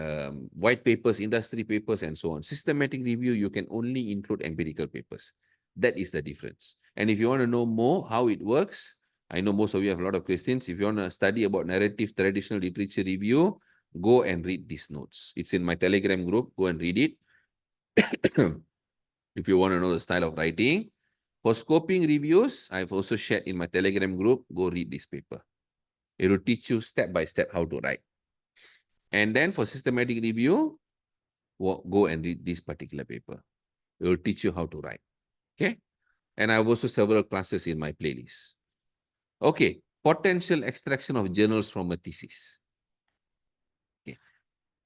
White papers, industry papers, and so on. Systematic review, you can only include empirical papers. That is the difference. And if you want to know more how it works, I know most of you have a lot of questions. If you want to study about narrative traditional literature review, go and read these notes. It's in my Telegram group. Go and read it. If you want to know the style of writing. For scoping reviews, I've also shared in my Telegram group. Go read this paper. It will teach you step by step how to write. And then for systematic review, go and read this particular paper. It will teach you how to write. Okay. And I have also several classes in my playlist. Okay. Potential extraction of journals from a thesis. Okay.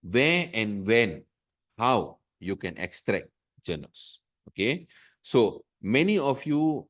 Where and when, how you can extract journals. Okay. So many of you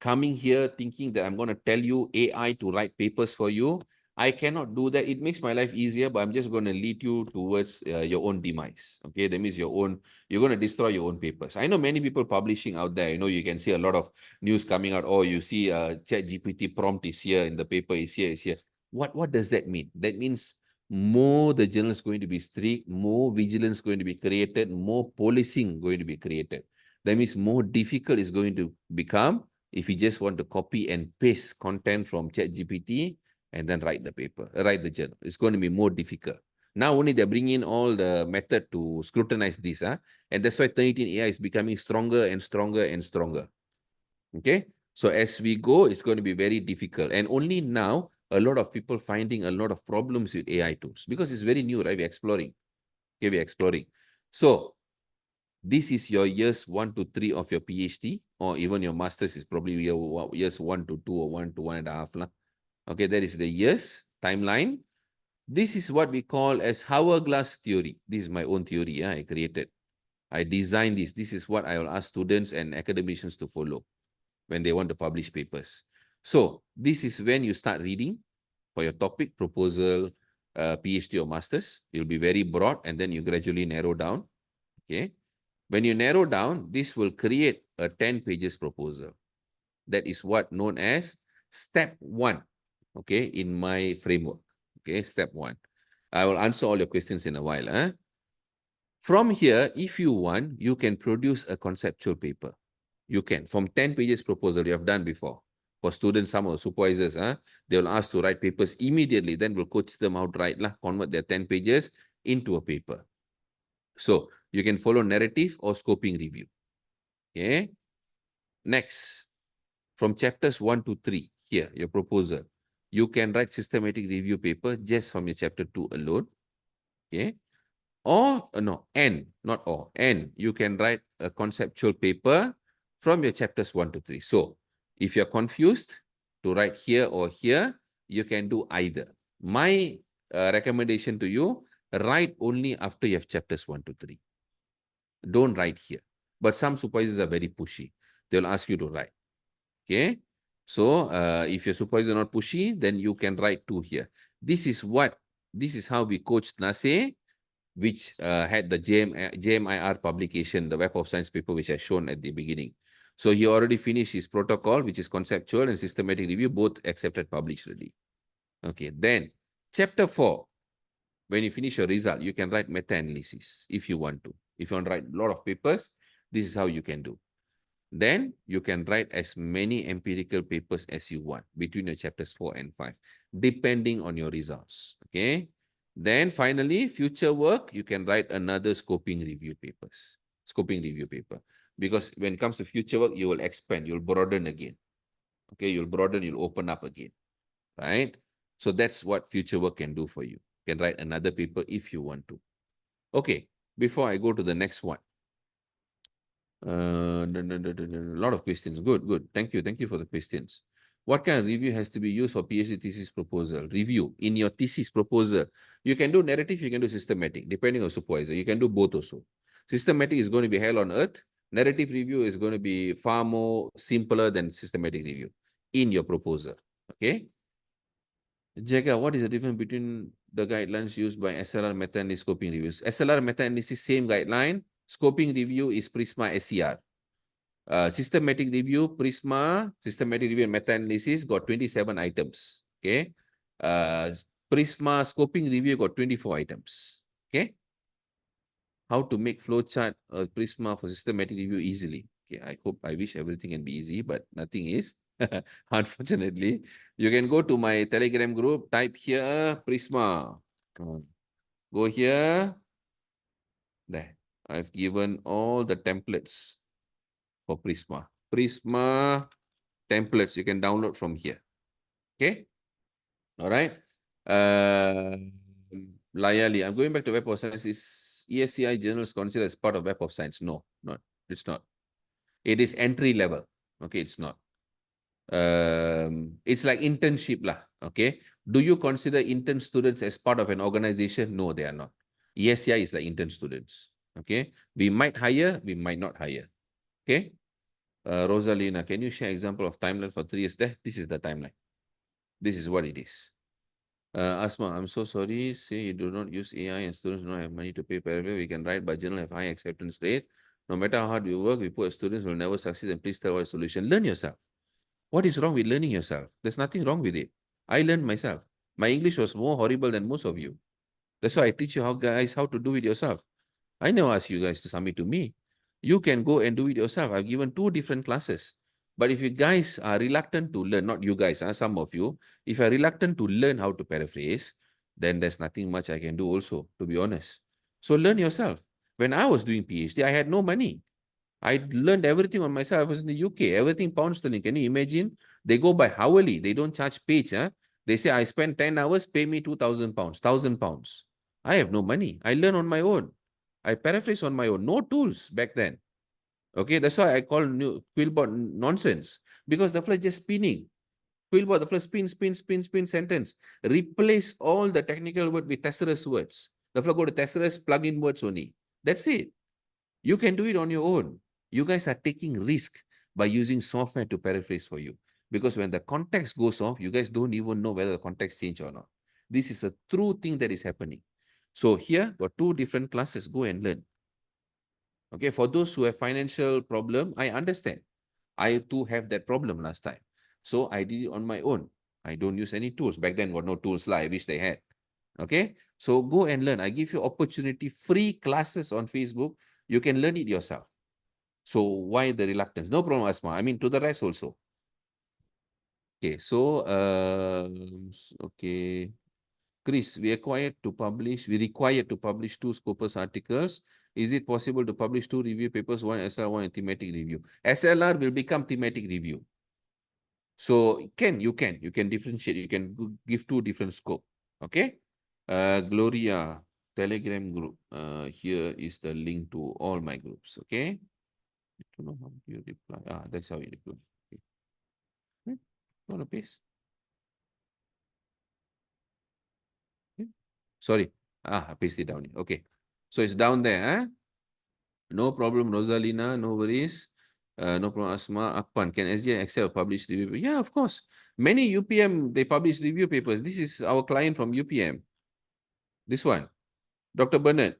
coming here thinking that I'm going to tell you AI to write papers for you. I cannot do that. It makes my life easier, but I'm just going to lead you towards your own demise. Okay, that means you're going to destroy your own papers. I know many people publishing out there. You can see a lot of news coming out. Oh, you see ChatGPT prompt is here and the paper is here. What does that mean? That means more the journal is going to be strict, more vigilance going to be created, more policing going to be created. That means more difficult is going to become if you just want to copy and paste content from ChatGPT and then write the paper, write the journal. It's going to be more difficult. Now only they're bringing all the method to scrutinize this. And that's why 13 AI is becoming stronger and stronger and stronger. Okay. So as we go, it's going to be very difficult. And only now, a lot of people finding a lot of problems with AI tools because it's very new, right? We're exploring. Okay, we're exploring. So this is your years 1 to 3 of your PhD, or even your master's is probably years 1 to 2 or 1 to 1.5. Okay, that is the years timeline. This is what we call as hourglass theory. This is my own theory I created. I designed this. This is what I will ask students and academicians to follow when they want to publish papers. So this is when you start reading for your topic, proposal, PhD or master's. You'll be very broad and then you gradually narrow down. Okay. When you narrow down, this will create a 10 pages proposal. That is what known as step 1, okay, in my framework. Okay, step 1. I will answer all your questions in a while. From here, if you want, you can produce a conceptual paper. You can. From 10 pages proposal you have done before. For students, some of the supervisors, they will ask to write papers immediately. Then we'll coach them how to write, convert their 10 pages into a paper. So you can follow narrative or scoping review. Okay. Next, from chapters 1 to 3, here, your proposal, you can write systematic review paper just from your chapter 2 alone. Okay. Or, no, and, not or, and you can write a conceptual paper from your chapters 1 to 3. So if you're confused to write here or here, you can do either. My recommendation to you, write only after you have chapters 1 to 3. Don't write here. But some supervisors are very pushy. They'll ask you to write. Okay. So if your supervisor not pushy, then you can write 2 here. This is how we coached Nasir, which had the JMIR publication, the Web of Science paper, which I shown at the beginning. So he already finished his protocol, which is conceptual and systematic review, both accepted, published already. Okay. Then chapter 4, when you finish your result, you can write meta-analysis if you want to. If you want to write a lot of papers, this is how you can do. Then you can write as many empirical papers as you want between your chapters 4 and 5, depending on your results. Okay. Then finally, future work, you can write another scoping review paper. Because when it comes to future work, you will expand, you'll broaden again. Okay, you'll broaden, you'll open up again. Right? So that's what future work can do for you. You can write another paper if you want to. Okay, before I go to the next one. A lot of questions. Good. Thank you for the questions. What kind of review has to be used for PhD thesis proposal? Review in your thesis proposal. You can do narrative, you can do systematic, depending on supervisor. You can do both also. Systematic is going to be hell on earth. Narrative review is going to be far more simpler than systematic review in your proposal. Okay. Jaga, what is the difference between the guidelines used by SLR meta-analysis scoping reviews. SLR meta-analysis, same guideline. Scoping review is Prisma SCR. Systematic review, Prisma, systematic review and meta-analysis got 27 items. Okay. Prisma scoping review got 24 items. Okay. How to make flowchart Prisma for systematic review easily. Okay. I wish everything can be easy, but nothing is. Unfortunately, you can go to my Telegram group, type here Prisma. Go here. There. I've given all the templates for Prisma. Prisma templates you can download from here. Okay. All right. Layali, I'm going back to Web of Science. Is ESCI journals considered as part of Web of Science? No, not. It's not. It is entry level. Okay, it's not. It's like internship lah. Okay. Do you consider intern students as part of an organization? No, they are not. ESCI is like intern students. Okay. We might hire, we might not hire. Okay. Rosalina, can you share example of timeline for 3 years? This is the timeline. This is what it is. Asma, I'm so sorry. Say you do not use AI and students do not have money to pay paragraph. We can write, but journal have high acceptance rate. No matter how hard we work, we put students will never succeed. And please tell our solution. Learn yourself. What is wrong with learning yourself? There's nothing wrong with it. I learned myself. My English was more horrible than most of you. That's why I teach you how to do it yourself. I never ask you guys to submit to me. You can go and do it yourself. I've given 2 different classes. But if you guys are reluctant to learn, not you guys, some of you, if you're reluctant to learn how to paraphrase, then there's nothing much I can do also, to be honest. So learn yourself. When I was doing PhD, I had no money. I learned everything on myself. I was in the UK, everything pound sterling. Can you imagine? They go by hourly. They don't charge page. Huh? They say, I spend 10 hours, pay me 2,000 pounds, 1,000 pounds. I have no money. I learn on my own. I paraphrase on my own. No tools back then. Okay, that's why I call new Quillbot nonsense. Because the flow is just spinning. Quillbot, the flow spin sentence. Replace all the technical word with thesaurus words. The flow go to thesaurus, plug in words only. That's it. You can do it on your own. You guys are taking risk by using software to paraphrase for you. Because when the context goes off, you guys don't even know whether the context changed or not. This is a true thing that is happening. So here, got 2 different classes. Go and learn. Okay, for those who have financial problem, I understand. I too have that problem last time. So I did it on my own. I don't use any tools. Back then, were no tools I wish they had. Okay, so go and learn. I give you opportunity, free classes on Facebook. You can learn it yourself. So why the reluctance? No problem, Asma. I mean, to the rest also. Okay, so, okay. Chris, we required to publish 2 Scopus articles. Is it possible to publish 2 review papers, one SLR, one thematic review? SLR will become thematic review. So you can differentiate. You can give 2 different scope. Okay. Gloria, Telegram group. Here is the link to all my groups. Okay. I don't know how you reply. That's how you reply. Okay. Want to paste? Okay. Sorry. I pasted it down here. Okay. So it's down there. Huh? No problem, Rosalina. No worries. No problem, Asma. Akpan, can SGI accept publish review? Yeah, of course. Many UPM, they publish review papers. This is our client from UPM. This one, Dr. Bernard.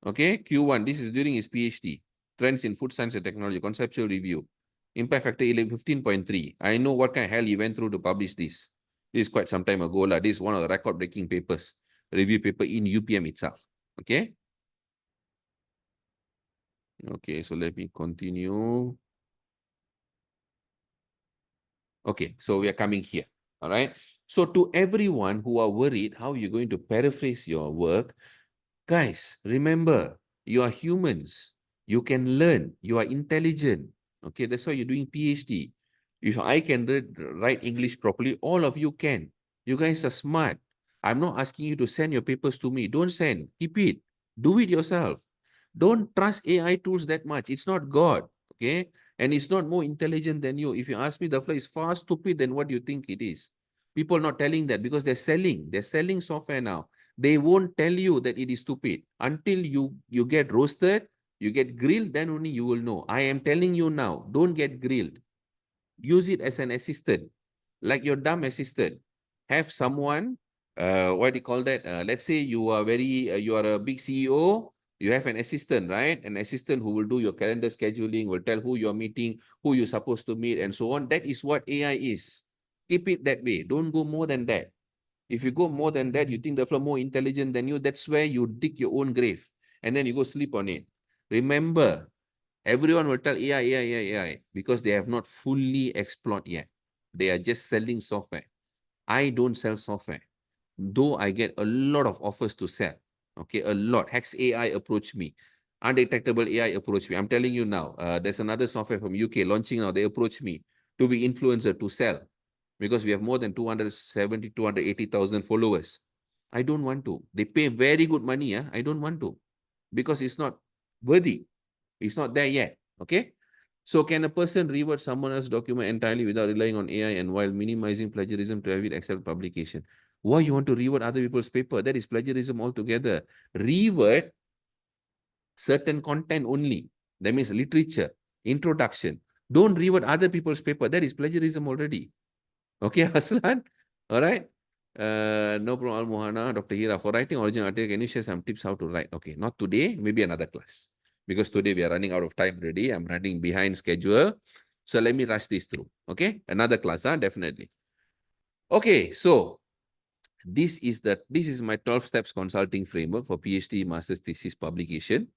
Okay, Q1. This is during his PhD. Trends in Food Science and Technology, conceptual review. Impact factor 15.3. I know what kind of hell he went through to publish this. This is quite some time ago. This is one of the record-breaking papers, review paper in UPM itself. Okay. Okay, so let me continue. Okay, so we are coming here. All right. So to everyone who are worried how you're going to paraphrase your work, guys, remember, you are humans. You can learn. You are intelligent. Okay, that's why you're doing PhD. If I can write English properly, all of you can. You guys are smart. I'm not asking you to send your papers to me. Don't send. Keep it. Do it yourself. Don't trust AI tools that much. It's not God. Okay? And it's not more intelligent than you. If you ask me, the fly is far stupid than what you think it is. People not telling that because they're selling. They're selling software now. They won't tell you that it is stupid until you get roasted, you get grilled, then only you will know. I am telling you now, don't get grilled. Use it as an assistant, like your dumb assistant. Have someone what do you call that? Let's say you are you are a big CEO, you have an assistant, right? An assistant who will do your calendar scheduling, will tell who you're meeting, who you're supposed to meet, and so on. That is what AI is. Keep it that way. Don't go more than that. If you go more than that, you think the floor more intelligent than you, that's where you dig your own grave. And then you go sleep on it. Remember, everyone will tell AI, AI, AI, AI, because they have not fully explored yet. They are just selling software. I don't sell software, though I get a lot of offers to sell. Okay, a lot. Hex AI approached me. Undetectable AI approached me. I'm telling you now, there's another software from UK launching now. They approached me to be influencer to sell because we have more than 270, 280,000 followers. I don't want to. They pay very good money. I don't want to because it's not worthy. It's not there yet. Okay. So can a person reword someone else's document entirely without relying on AI and while minimizing plagiarism to have it accept publication? Why you want to reword other people's paper? That is plagiarism altogether. Reword certain content only. That means literature, introduction. Don't reword other people's paper. That is plagiarism already. Okay, Aslan? All right. No problem, Al-Muhana, Dr. Hira. For writing original article, can you share some tips how to write? Okay, not today, maybe another class. Because today we are running out of time already. I'm running behind schedule. So let me rush this through. Okay, another class, definitely. Okay, so this is my 12 steps consulting framework for PhD master's thesis publication.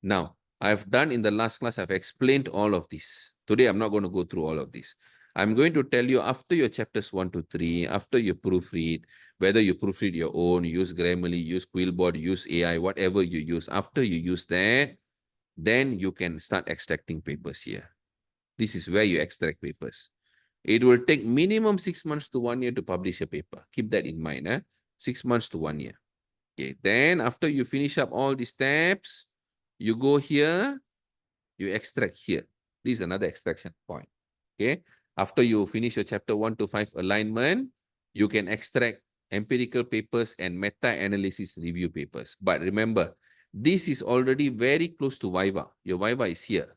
Now, I've done in the last class, I've explained all of this. Today, I'm not going to go through all of this. I'm going to tell you after your chapters 1 to 3, after you proofread, whether you proofread your own, use Grammarly, use Quillboard, use AI, whatever you use. After you use that, then you can start extracting papers here. This is where you extract papers. It will take minimum 6 months to 1 year to publish a paper. Keep that in mind. 6 months to 1 year. Okay. Then after you finish up all these steps, you go here, you extract here. This is another extraction point. Okay. After you finish your chapter 1 to 5 alignment, you can extract empirical papers and meta-analysis review papers. But remember, this is already very close to Viva. Your Viva is here.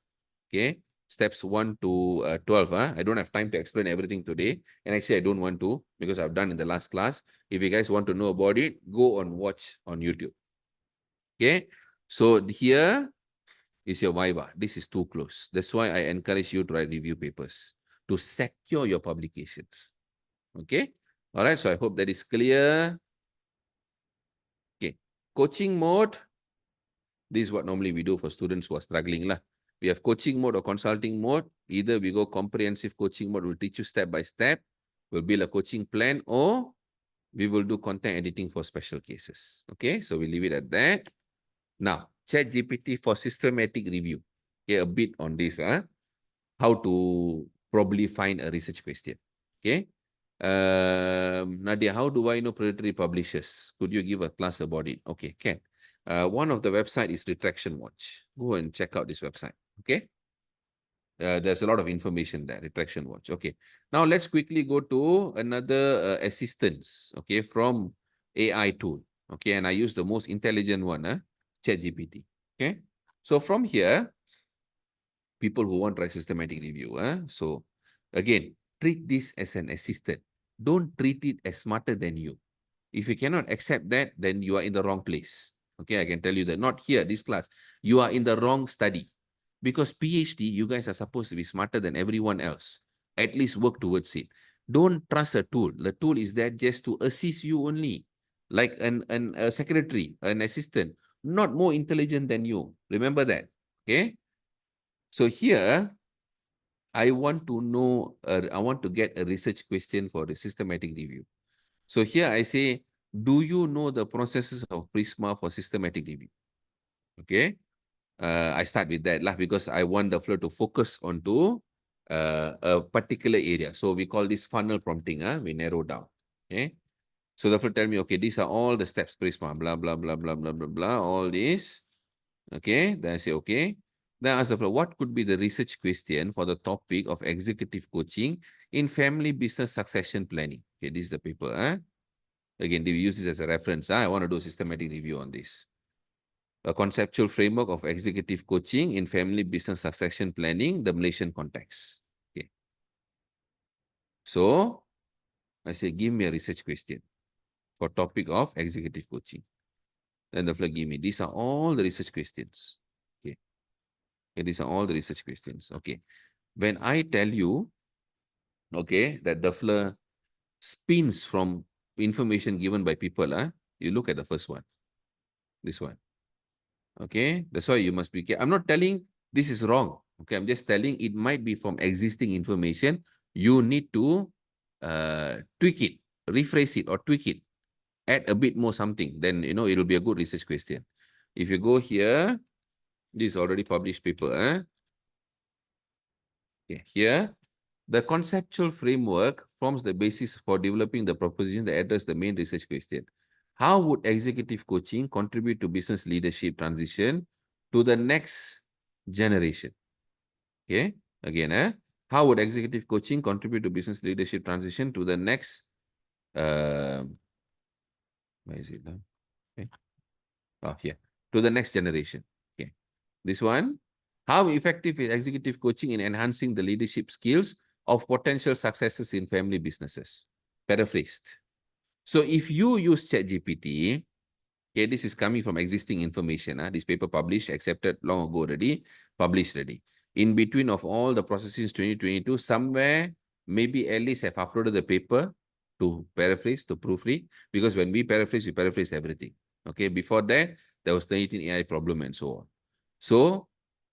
Okay. Steps 1 to 12. I don't have time to explain everything today. And actually, I don't want to because I've done in the last class. If you guys want to know about it, go on watch on YouTube. Okay. So here is your Viva. This is too close. That's why I encourage you to write review papers to secure your publications. Okay. All right. So I hope that is clear. Okay. Coaching mode. This is what normally we do for students who are struggling. We have coaching mode or consulting mode. Either we go comprehensive coaching mode, will teach you step by step. We'll build a coaching plan, or we will do content editing for special cases. Okay. So we leave it at that. Now, ChatGPT for systematic review. Okay, a bit on this. How to probably find a research question. Okay. Nadia, how do I know predatory publishers? Could you give a class about it? Okay, can. One of the website is Retraction Watch. Go and check out this website. Okay. There's a lot of information there. Retraction Watch. Okay. Now let's quickly go to another assistance. Okay, from AI tool. Okay, and I use the most intelligent one. ChatGPT. Okay. So from here, people who want to write systematic review. So again, treat this as an assistant. Don't treat it as smarter than you. If you cannot accept that, then you are in the wrong place. Okay, I can tell you that. Not here, this class. You are in the wrong study. Because PhD, you guys are supposed to be smarter than everyone else. At least work towards it. Don't trust a tool. The tool is there just to assist you only. Like a secretary, an assistant, not more intelligent than you. Remember that. Okay. So here, I want to know, I want to get a research question for the systematic review. So here I say, do you know the processes of Prisma for systematic review? Okay. I start with that lah because I want the flow to focus onto a particular area. So we call this funnel prompting. We narrow down. Okay. So the flow tell me, okay, these are all the steps, Prisma, blah, blah, blah, blah, blah, blah, blah, all this. Okay. Then I say, okay. Then I ask the flow, what could be the research question for the topic of executive coaching in family business succession planning? Okay, this is the paper. Again, they use this as a reference. I want to do a systematic review on this. A conceptual framework of executive coaching in family business succession planning, the Malaysian context. Okay. So, I say, give me a research question. for topic of executive coaching. Then the flag give me. These are all the research questions. Okay. Okay, these are all the research questions. Okay. When I tell you, okay, that the flag spins from information given by people, you look at the first one. This one. Okay. That's why you must be careful. I'm not telling this is wrong. Okay. I'm just telling it might be from existing information. You need to tweak it, rephrase it, or tweak it. Add a bit more something. Then, it will be a good research question. If you go here, this is already published paper. Okay. Here, the conceptual framework forms the basis for developing the proposition that address the main research question. How would executive coaching contribute to business leadership transition to the next generation? Okay, again, how would executive coaching contribute to business leadership transition to the next, where is it now? Okay. Oh, here, to the next generation. Okay, this one, how effective is executive coaching in enhancing the leadership skills of potential successes in family businesses? Paraphrased. So if you use ChatGPT, okay, this is coming from existing information. This paper published, accepted long ago already, published already. In between of all the processes 2022, somewhere maybe at least have uploaded the paper to paraphrase, to proofread, because when we paraphrase everything. Okay, before that, there was the 18 AI problem and so on. So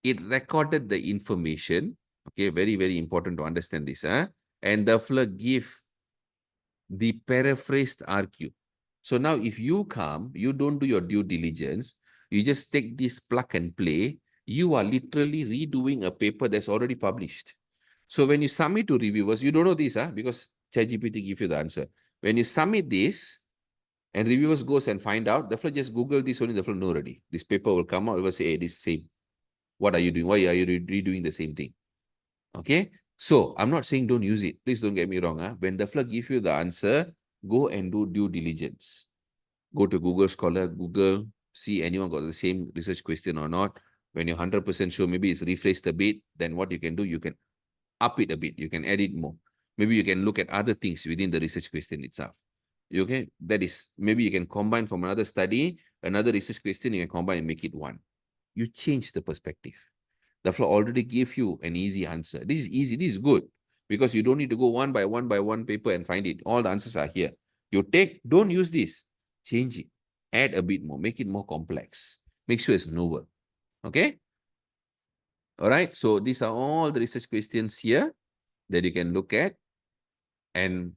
it recorded the information. Okay, very, very important to understand this. And therefore give the paraphrased RQ. So now if you come, you don't do your due diligence, you just take this plug and play, you are literally redoing a paper that's already published. So when you submit to reviewers, you don't know this, because ChatGPT gives you the answer. When you submit this, and reviewers goes and find out, the floor just Google this only, the floor know already. This paper will come out, it will say, hey, this same. What are you doing? Why are you redoing the same thing? Okay. So I'm not saying don't use it. Please don't get me wrong. When the floor gives you the answer, go and do due diligence. Go to Google Scholar, Google, see anyone got the same research question or not. When you're 100% sure, maybe it's rephrased a bit, then what you can do, you can up it a bit. You can edit more. Maybe you can look at other things within the research question itself. Okay, that is, maybe you can combine from another study, another research question, you can combine and make it one. You change the perspective. The floor already gave you an easy answer. This is easy. This is good because you don't need to go one by one paper and find it. All the answers are here. You take, don't use this. Change it. Add a bit more. Make it more complex. Make sure it's novel. Okay? All right. So these are all the research questions here that you can look at. And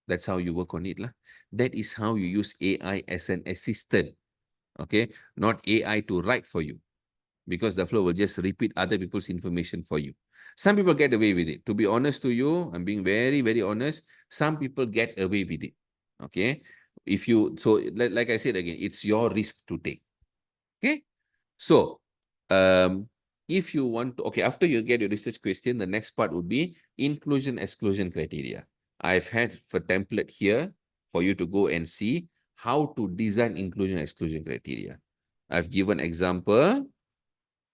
that's how you work on it. That is how you use AI as an assistant. Okay? Not AI to write for you, because the flow will just repeat other people's information for you. Some people get away with it. To be honest to you, I'm being very, very honest. Some people get away with it. Okay. If you, so like I said again, it's your risk to take. Okay. So, if you want to, okay, after you get your research question, the next part would be inclusion exclusion criteria. I've had a template here for you to go and see how to design inclusion exclusion criteria. I've given example,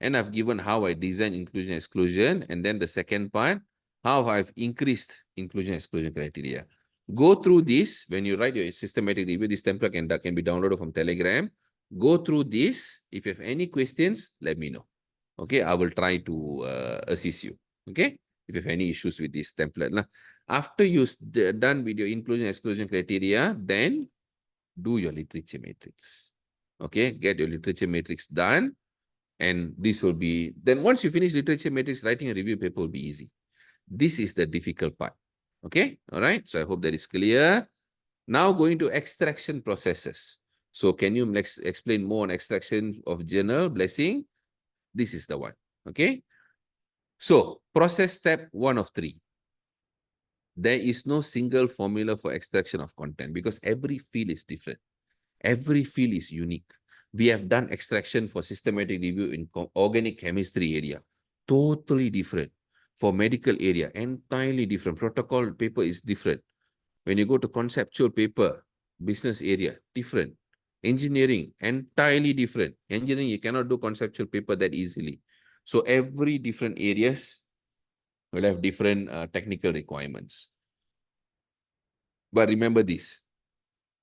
and I've given how I design inclusion exclusion, and then the second part, how I've increased inclusion exclusion criteria. Go through this when you write your systematic review. This template can be downloaded from Telegram. Go through this. If you have any questions, let me know. Okay, I will try to assist you. Okay, if you have any issues with this template. After you're done with your inclusion exclusion criteria, then do your literature matrix. Okay, get your literature matrix done. And this will be, then once you finish literature matrix, writing a review paper will be easy. This is the difficult part. Okay, all right. So I hope that is clear. Now going to extraction processes. So can you explain more on extraction of journal blessing? This is the one. Okay. So process step 1 of 3. There is no single formula for extraction of content because every field is different. Every field is unique. We have done extraction for systematic review in organic chemistry area. Totally different. For medical area, entirely different. Protocol paper is different. When you go to conceptual paper, business area, different. Engineering, entirely different. Engineering, you cannot do conceptual paper that easily. So every different areas will have different technical requirements. But remember this,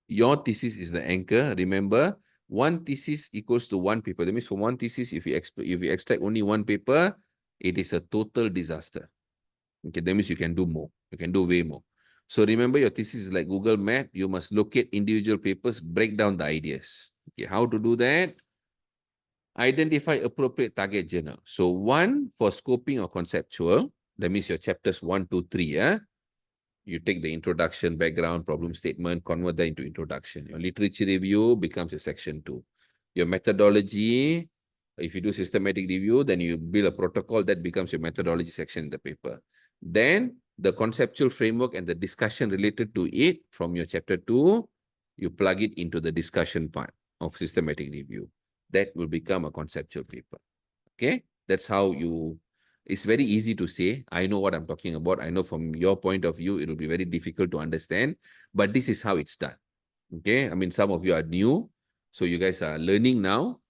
Your thesis is the anchor. Remember, one thesis equals to one paper. That means for one thesis, if you extract only one paper, it is a total disaster. Okay, that means you can do more. You can do way more. So remember, your thesis is like Google Map. You must locate individual papers, break down the ideas. Okay, how to do that? Identify appropriate target journal. So one for scoping or conceptual. That means your chapters 1, 2, 3. You take the introduction, background, problem statement, convert that into introduction. Your literature review becomes your section 2. Your methodology, if you do systematic review, then you build a protocol that becomes your methodology section in the paper. Then the conceptual framework and the discussion related to it from your chapter 2, you plug it into the discussion part of systematic review. That will become a conceptual paper. Okay, that's how you. It's very easy to say. I know what I'm talking about. I know from your point of view, it will be very difficult to understand, but this is how it's done. Okay, I mean, some of you are new, so you guys are learning now.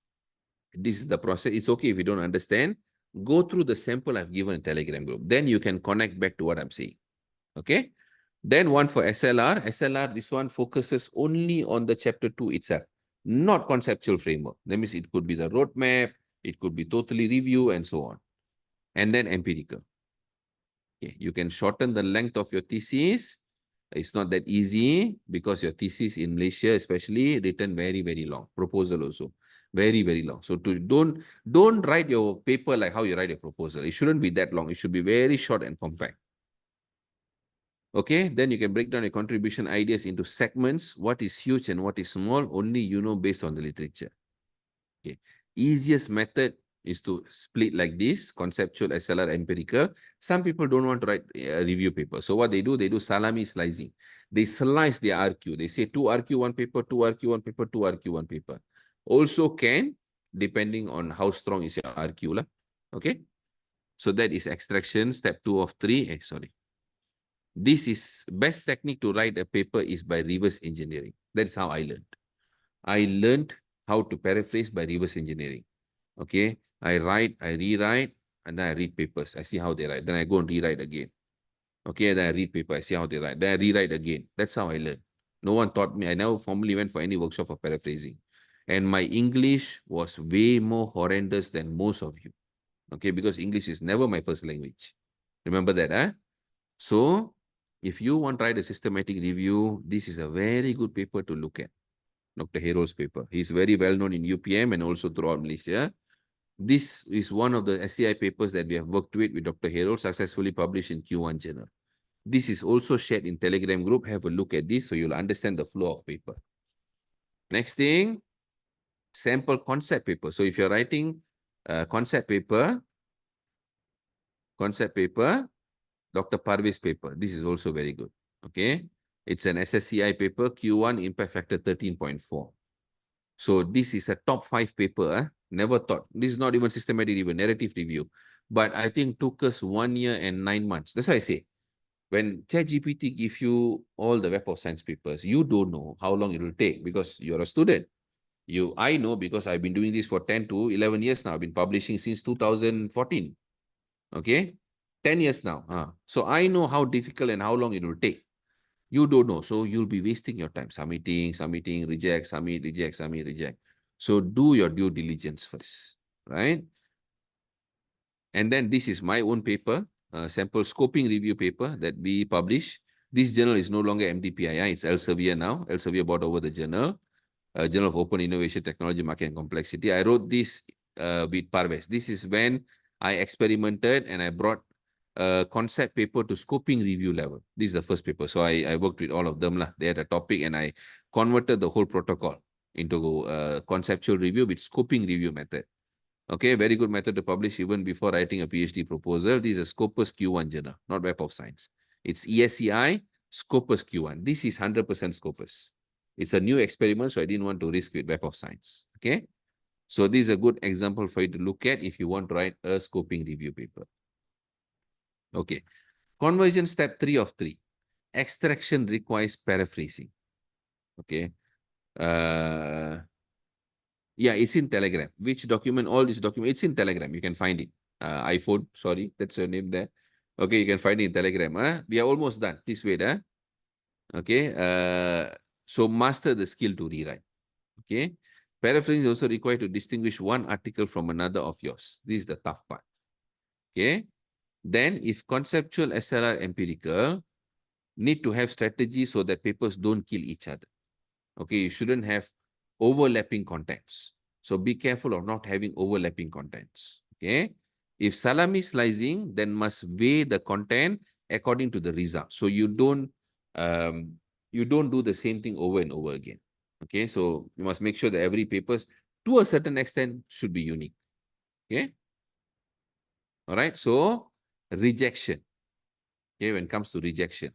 This is the process. It's okay if you don't understand. Go through the sample I've given in Telegram group. Then you can connect back to what I'm saying. Okay. Then one for SLR. SLR, this one focuses only on the chapter 2 itself, not conceptual framework. That means it could be the roadmap, it could be totally review, and so on. And then empirical. Okay, you can shorten the length of your thesis. It's not that easy because your thesis in Malaysia, especially, written very, very long. Proposal also very, very long. So don't write your paper like how you write a proposal. It shouldn't be that long. It should be very short and compact. Okay, then you can break down your contribution ideas into segments. What is huge and what is small, only you know based on the literature. Okay, easiest method is to split like this, conceptual, SLR, empirical. Some people don't want to write a review paper. So what they do salami slicing. They slice their RQ. They say 2 RQ, 1 paper, 2 RQ, 1 paper, 2 RQ, 1 paper. Also can, depending on how strong is your RQ. Lah. Okay, so that is extraction, step 2 of 3. Sorry. This is best technique to write a paper is by reverse engineering. That's how I learned. I learned how to paraphrase by reverse engineering. Okay, I write, I rewrite, and then I read papers. I see how they write. Then I go and rewrite again. Okay, then I read paper. I see how they write. Then I rewrite again. That's how I learned. No one taught me. I never formally went for any workshop for paraphrasing. And my English was way more horrendous than most of you. Okay, because English is never my first language. Remember that, huh? So, if you want to write a systematic review, this is a very good paper to look at. Dr. Hero's paper. He's very well known in UPM and also throughout Malaysia. This is one of the SCI papers that we have worked with Dr. Hero, successfully published in Q1 journal. This is also shared in Telegram group. Have a look at this so you'll understand the flow of paper. Next thing, sample concept paper. So if you're writing concept paper, Dr. Parvez paper, this is also very good. Okay, it's an SSCI paper, Q1 impact factor 13.4. So this is a top 5 paper. Never thought. This is not even systematic review, narrative review. But I think took us 1 year and 9 months. That's why I say, when ChatGPT gives you all the Web of Science papers, you don't know how long it will take because you're a student. I know because I've been doing this for 10 to 11 years now. I've been publishing since 2014. Okay? 10 years now. So I know how difficult and how long it will take. You don't know. So you'll be wasting your time submitting, reject, submit, reject, submit, reject. So do your due diligence first, right? And then this is my own paper, sample scoping review paper that we publish. This journal is no longer MDPI. It's Elsevier now. Elsevier bought over the journal, Journal of Open Innovation, Technology, Market and Complexity. I wrote this with Parvez. This is when I experimented and I brought a concept paper to scoping review level. This is the first paper. So I worked with all of them. They had a topic and I converted the whole protocol into conceptual review with scoping review method. Okay, very good method to publish even before writing a PhD proposal. This is a Scopus Q1 journal, not Web of Science. It's ESCI, Scopus Q1. This is 100% Scopus. It's a new experiment, so I didn't want to risk with Web of Science. Okay, so this is a good example for you to look at if you want to write a scoping review paper. Okay, conversion step 3 of 3. Extraction requires paraphrasing. Okay. Yeah, it's in Telegram. Which document? All this document. It's in Telegram. You can find it. iPhone. Sorry, that's your name there. Okay, you can find it in Telegram. We are almost done. Please wait. Okay. So master the skill to rewrite. Okay. Paraphrasing is also required to distinguish one article from another of yours. This is the tough part. Okay. Then if conceptual, SLR, empirical, need to have strategy so that papers don't kill each other. Okay. You shouldn't have overlapping contents. So be careful of not having overlapping contents. Okay. If salami slicing, then must weigh the content according to the result. So you don't do the same thing over and over again. Okay, so you must make sure that every papers, to a certain extent, should be unique. Okay, all right. So rejection. Okay, when it comes to rejection.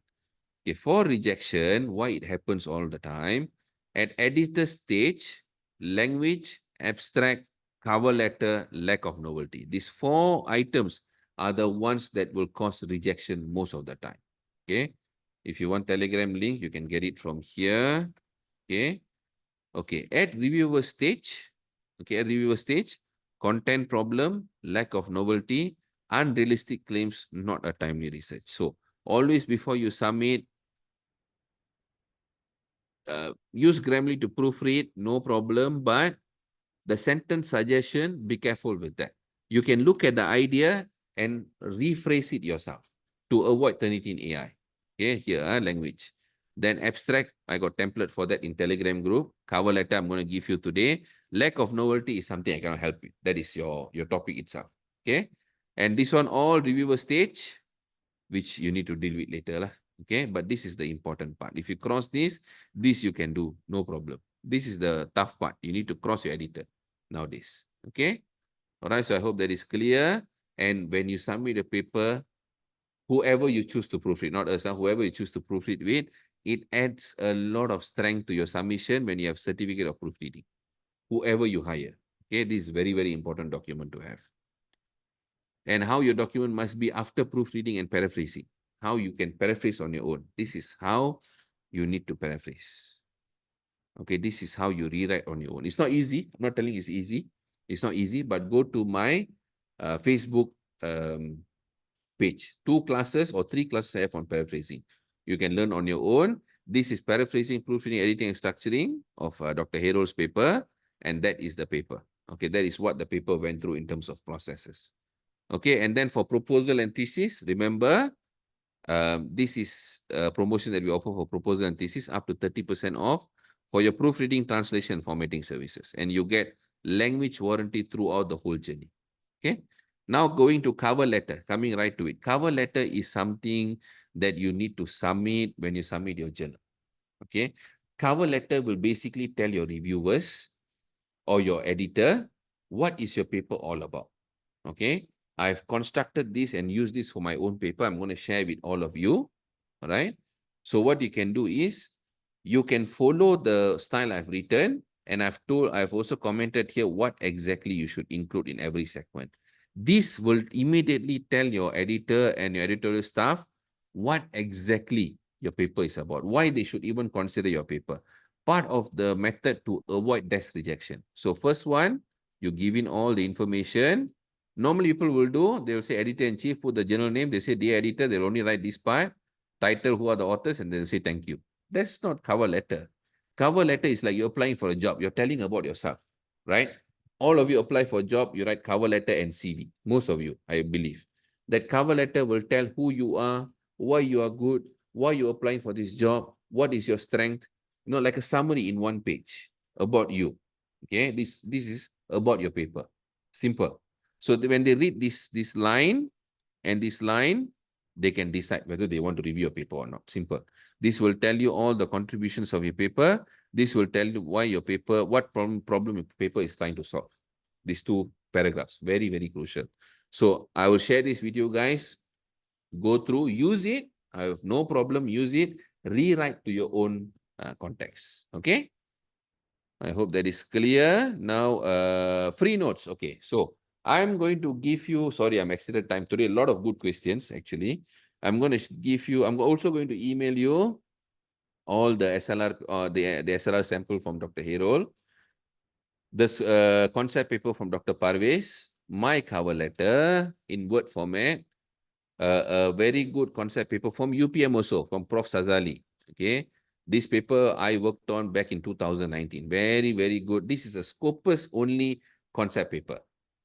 Okay, for rejection, why it happens all the time? At editor stage, language, abstract, cover letter, lack of novelty. These 4 items are the ones that will cause rejection most of the time. Okay. If you want Telegram link, you can get it from here. Okay. Okay. At reviewer stage, content problem, lack of novelty, unrealistic claims, not a timely research. So always before you submit, use Grammarly to proofread, no problem, but the sentence suggestion, be careful with that. You can look at the idea and rephrase it yourself to avoid turning it in AI. Okay, here, language. Then abstract, I got template for that in Telegram group. Cover letter, I'm going to give you today. Lack of novelty is something I cannot help you. That is your topic itself. Okay. And this one, all reviewer stage, which you need to deal with later. Okay, but this is the important part. If you cross this you can do, no problem. This is the tough part. You need to cross your editor nowadays. Okay, all right. So I hope that is clear. And when you submit a paper, whoever you choose to proofread, not us, whoever you choose to proofread with, it adds a lot of strength to your submission when you have certificate of proofreading. Whoever you hire. Okay, this is very, very important document to have. And how your document must be after proofreading and paraphrasing. How you can paraphrase on your own. This is how you need to paraphrase. Okay, this is how you rewrite on your own. It's not easy. I'm not telling you it's easy. It's not easy, but go to my Facebook page. 2 classes or 3 classes I have on paraphrasing. You can learn on your own. This is paraphrasing, proofreading, editing, and structuring of Dr. Herol's paper. And that is the paper. Okay, that is what the paper went through in terms of processes. Okay, and then for proposal and thesis, remember, this is a promotion that we offer for proposal and thesis, up to 30% off for your proofreading, translation, formatting services. And you get language warranty throughout the whole journey. Okay, now going to cover letter, coming right to it. Cover letter is something that you need to submit when you submit your journal. Okay, cover letter will basically tell your reviewers or your editor what is your paper all about. Okay, I've constructed this and used this for my own paper. I'm going to share with all of you. All right. So what you can do is you can follow the style I've written, and I've also commented here what exactly you should include in every segment. This will immediately tell your editor and your editorial staff what exactly your paper is about, why they should even consider your paper. Part of the method to avoid desk rejection. So first one, you give in all the information. Normally people will do, they will say editor-in-chief, put the journal name, they say, dear editor, they'll only write this part, title, who are the authors, and they'll say thank you. That's not cover letter. Cover letter is like you're applying for a job. You're telling about yourself, right? All of you apply for a job, you write cover letter and CV. Most of you, I believe. That cover letter will tell who you are, why you are good, why you're applying for this job, what is your strength, like a summary in one page about you. Okay, this is about your paper. Simple. So when they read this line and this line, they can decide whether they want to review your paper or not. Simple. This will tell you all the contributions of your paper. This will tell you why your paper, what problem your paper is trying to solve. These 2 paragraphs, very, very crucial. So I will share this with you guys. Go through, use it. I have no problem. Use it. Rewrite to your own context. Okay. I hope that is clear. Now, free notes. Okay, so I'm going to give you, sorry, I'm exceeded time today. A lot of good questions, actually. I'm going to give you, I'm also going to email you all the SLR, the SLR sample from Dr. Herol, this concept paper from Dr. Parvez, my cover letter in Word format, a very good concept paper from UPM also, from Prof. Sazali. Okay, This paper I worked on back in 2019. Very, very good. This is a Scopus only concept paper.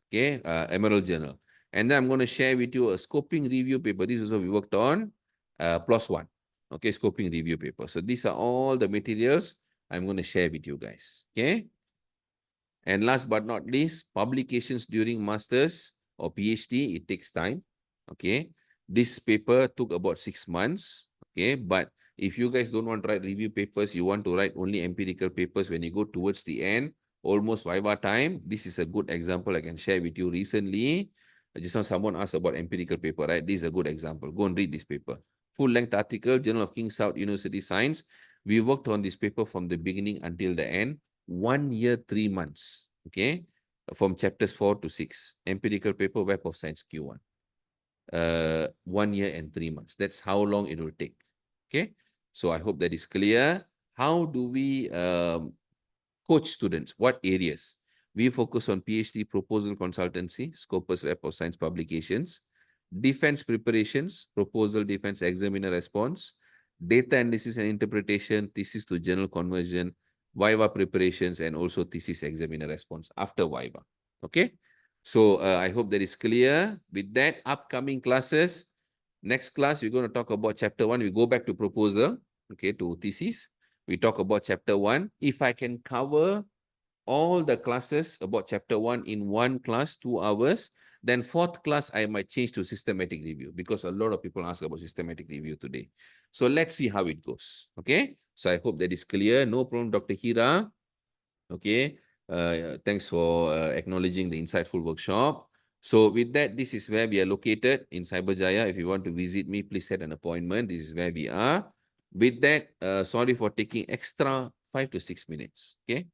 Okay, Emerald Journal. And then I'm going to share with you a scoping review paper. This is what we worked on, plus one. Okay, scoping review paper. So these are all the materials I'm going to share with you guys. Okay. And last but not least, publications during master's or PhD, it takes time. Okay. This paper took about 6 months. Okay. But if you guys don't want to write review papers, you want to write only empirical papers when you go towards the end, almost Viva time, this is a good example I can share with you recently. Just now someone asked about empirical paper, right? This is a good example. Go and read this paper. Full-length article, Journal of King Saud University Science. We worked on this paper from the beginning until the end. 1 year, 3 months. Okay. From chapters 4 to 6. Empirical paper, Web of Science Q1. 1 year and 3 months. That's how long it will take. Okay. So I hope that is clear. How do we coach students? What areas? We focus on PhD proposal consultancy, Scopus Web of Science publications, defense preparations, proposal, defense, examiner response, data analysis and interpretation, thesis to journal conversion, Viva preparations, and also thesis examiner response after Viva. Okay. So I hope that is clear. With that, upcoming classes, next class, we're going to talk about chapter 1. We go back to proposal, okay, to thesis. We talk about chapter 1. If I can cover all the classes about chapter 1 in one class, 2 hours, then fourth class, I might change to systematic review because a lot of people ask about systematic review today. So let's see how it goes. Okay. So I hope that is clear. No problem, Dr. Hira. Okay. Thanks for acknowledging the insightful workshop. So with that, this is where we are located in Cyberjaya. If you want to visit me, please set an appointment. This is where we are. With that, sorry for taking extra 5 to 6 minutes. Okay.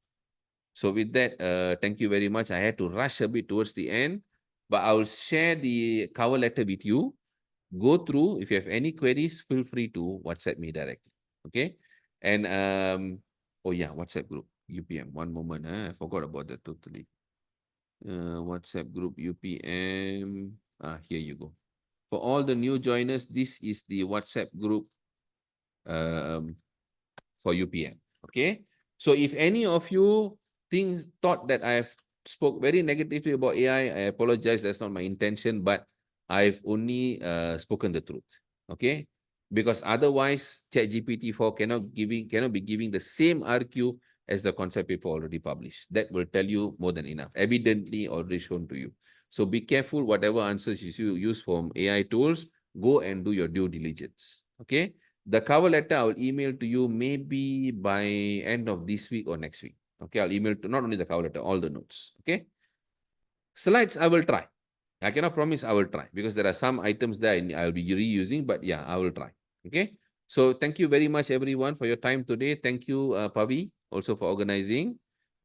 So with that, thank you very much. I had to rush a bit towards the end, but I will share the cover letter with you. Go through. If you have any queries, feel free to WhatsApp me directly. Okay. And oh yeah, WhatsApp group, UPM. One moment. I forgot about that totally. WhatsApp group, UPM. Here you go. For all the new joiners, this is the WhatsApp group for UPM. Okay. So if any of you thought that I have spoke very negatively about AI, I apologize. That's not my intention, but I've only spoken the truth. Okay. Because otherwise, ChatGPT-4 cannot be giving the same RQ as the concept paper already published. That will tell you more than enough, evidently already shown to you. So be careful, whatever answers you use from AI tools, go and do your due diligence. Okay. The cover letter I will email to you maybe by end of this week or next week. Okay, I'll email to not only the cover letter, all the notes. Okay. Slides, I will try. I cannot promise I will try because there are some items that I'll be reusing, but yeah, I will try. Okay. So thank you very much, everyone, for your time today. Thank you, Pavi, also for organizing.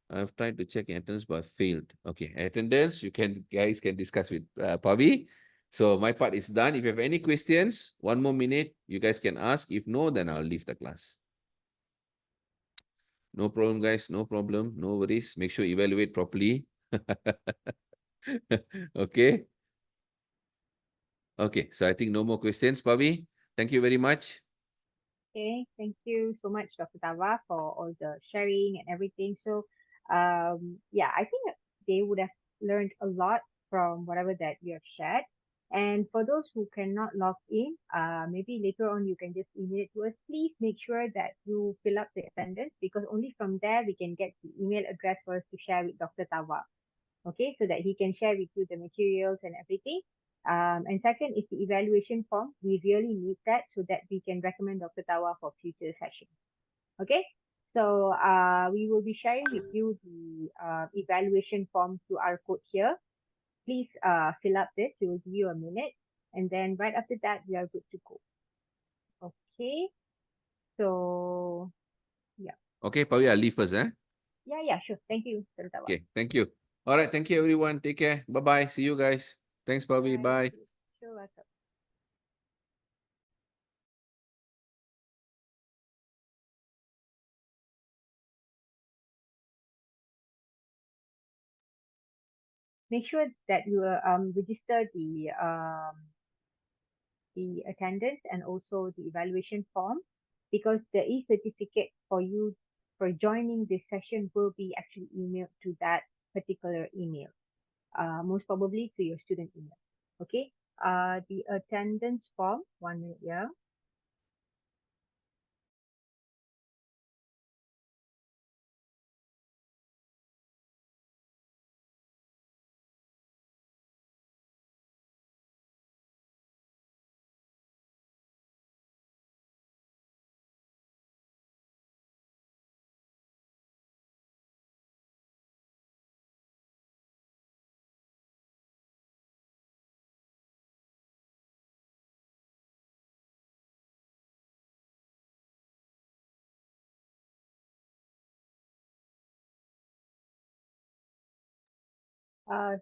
I've tried to check attendance but failed. Okay, attendance, guys can discuss with Pavi. So my part is done. If you have any questions, 1 more minute, you guys can ask. If no, then I'll leave the class. No problem, guys. No problem. No worries. Make sure you evaluate properly. Okay. Okay. So I think no more questions, Pavi. Thank you very much. Okay, thank you so much, Dr. Tawa, for all the sharing and everything. So, yeah, I think they would have learned a lot from whatever that you have shared. And for those who cannot log in, maybe later on you can just email it to us. Please make sure that you fill up the attendance because only from there we can get the email address for us to share with Dr. Tawa. Okay, so that he can share with you the materials and everything. And second is the evaluation form. We really need that so that we can recommend Dr. Tawa for future sessions. Okay, so we will be sharing with you the evaluation form QR code here. Please fill up this. We will give you a minute. And then right after that, we are good to go. Okay, so yeah. Okay, Pavi, I'll leave first. Eh? Yeah, yeah, sure. Thank you, Dr. Tawa. Okay, thank you. All right, thank you, everyone. Take care. Bye-bye. See you guys. Thanks, Pavi. Bye. Bye. Sure, welcome. Make sure that you register the attendance and also the evaluation form because the e-certificate for you for joining this session will be actually emailed to that particular email, most probably to your student email. Okay. The attendance form, 1 minute, yeah.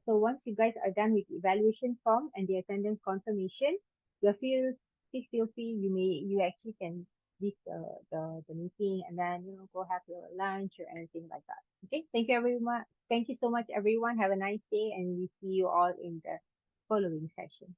So once you guys are done with the evaluation form and the attendance confirmation, you feel please feel free. You actually can leave the meeting and then go have your lunch or anything like that. Okay. Thank you everyone. Thank you so much everyone. Have a nice day and we see you all in the following session.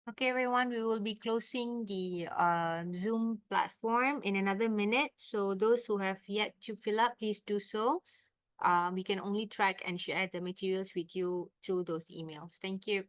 Okay, everyone, we will be closing the Zoom platform in another minute. So those who have yet to fill up, please do so. We can only track and share the materials with you through those emails. Thank you.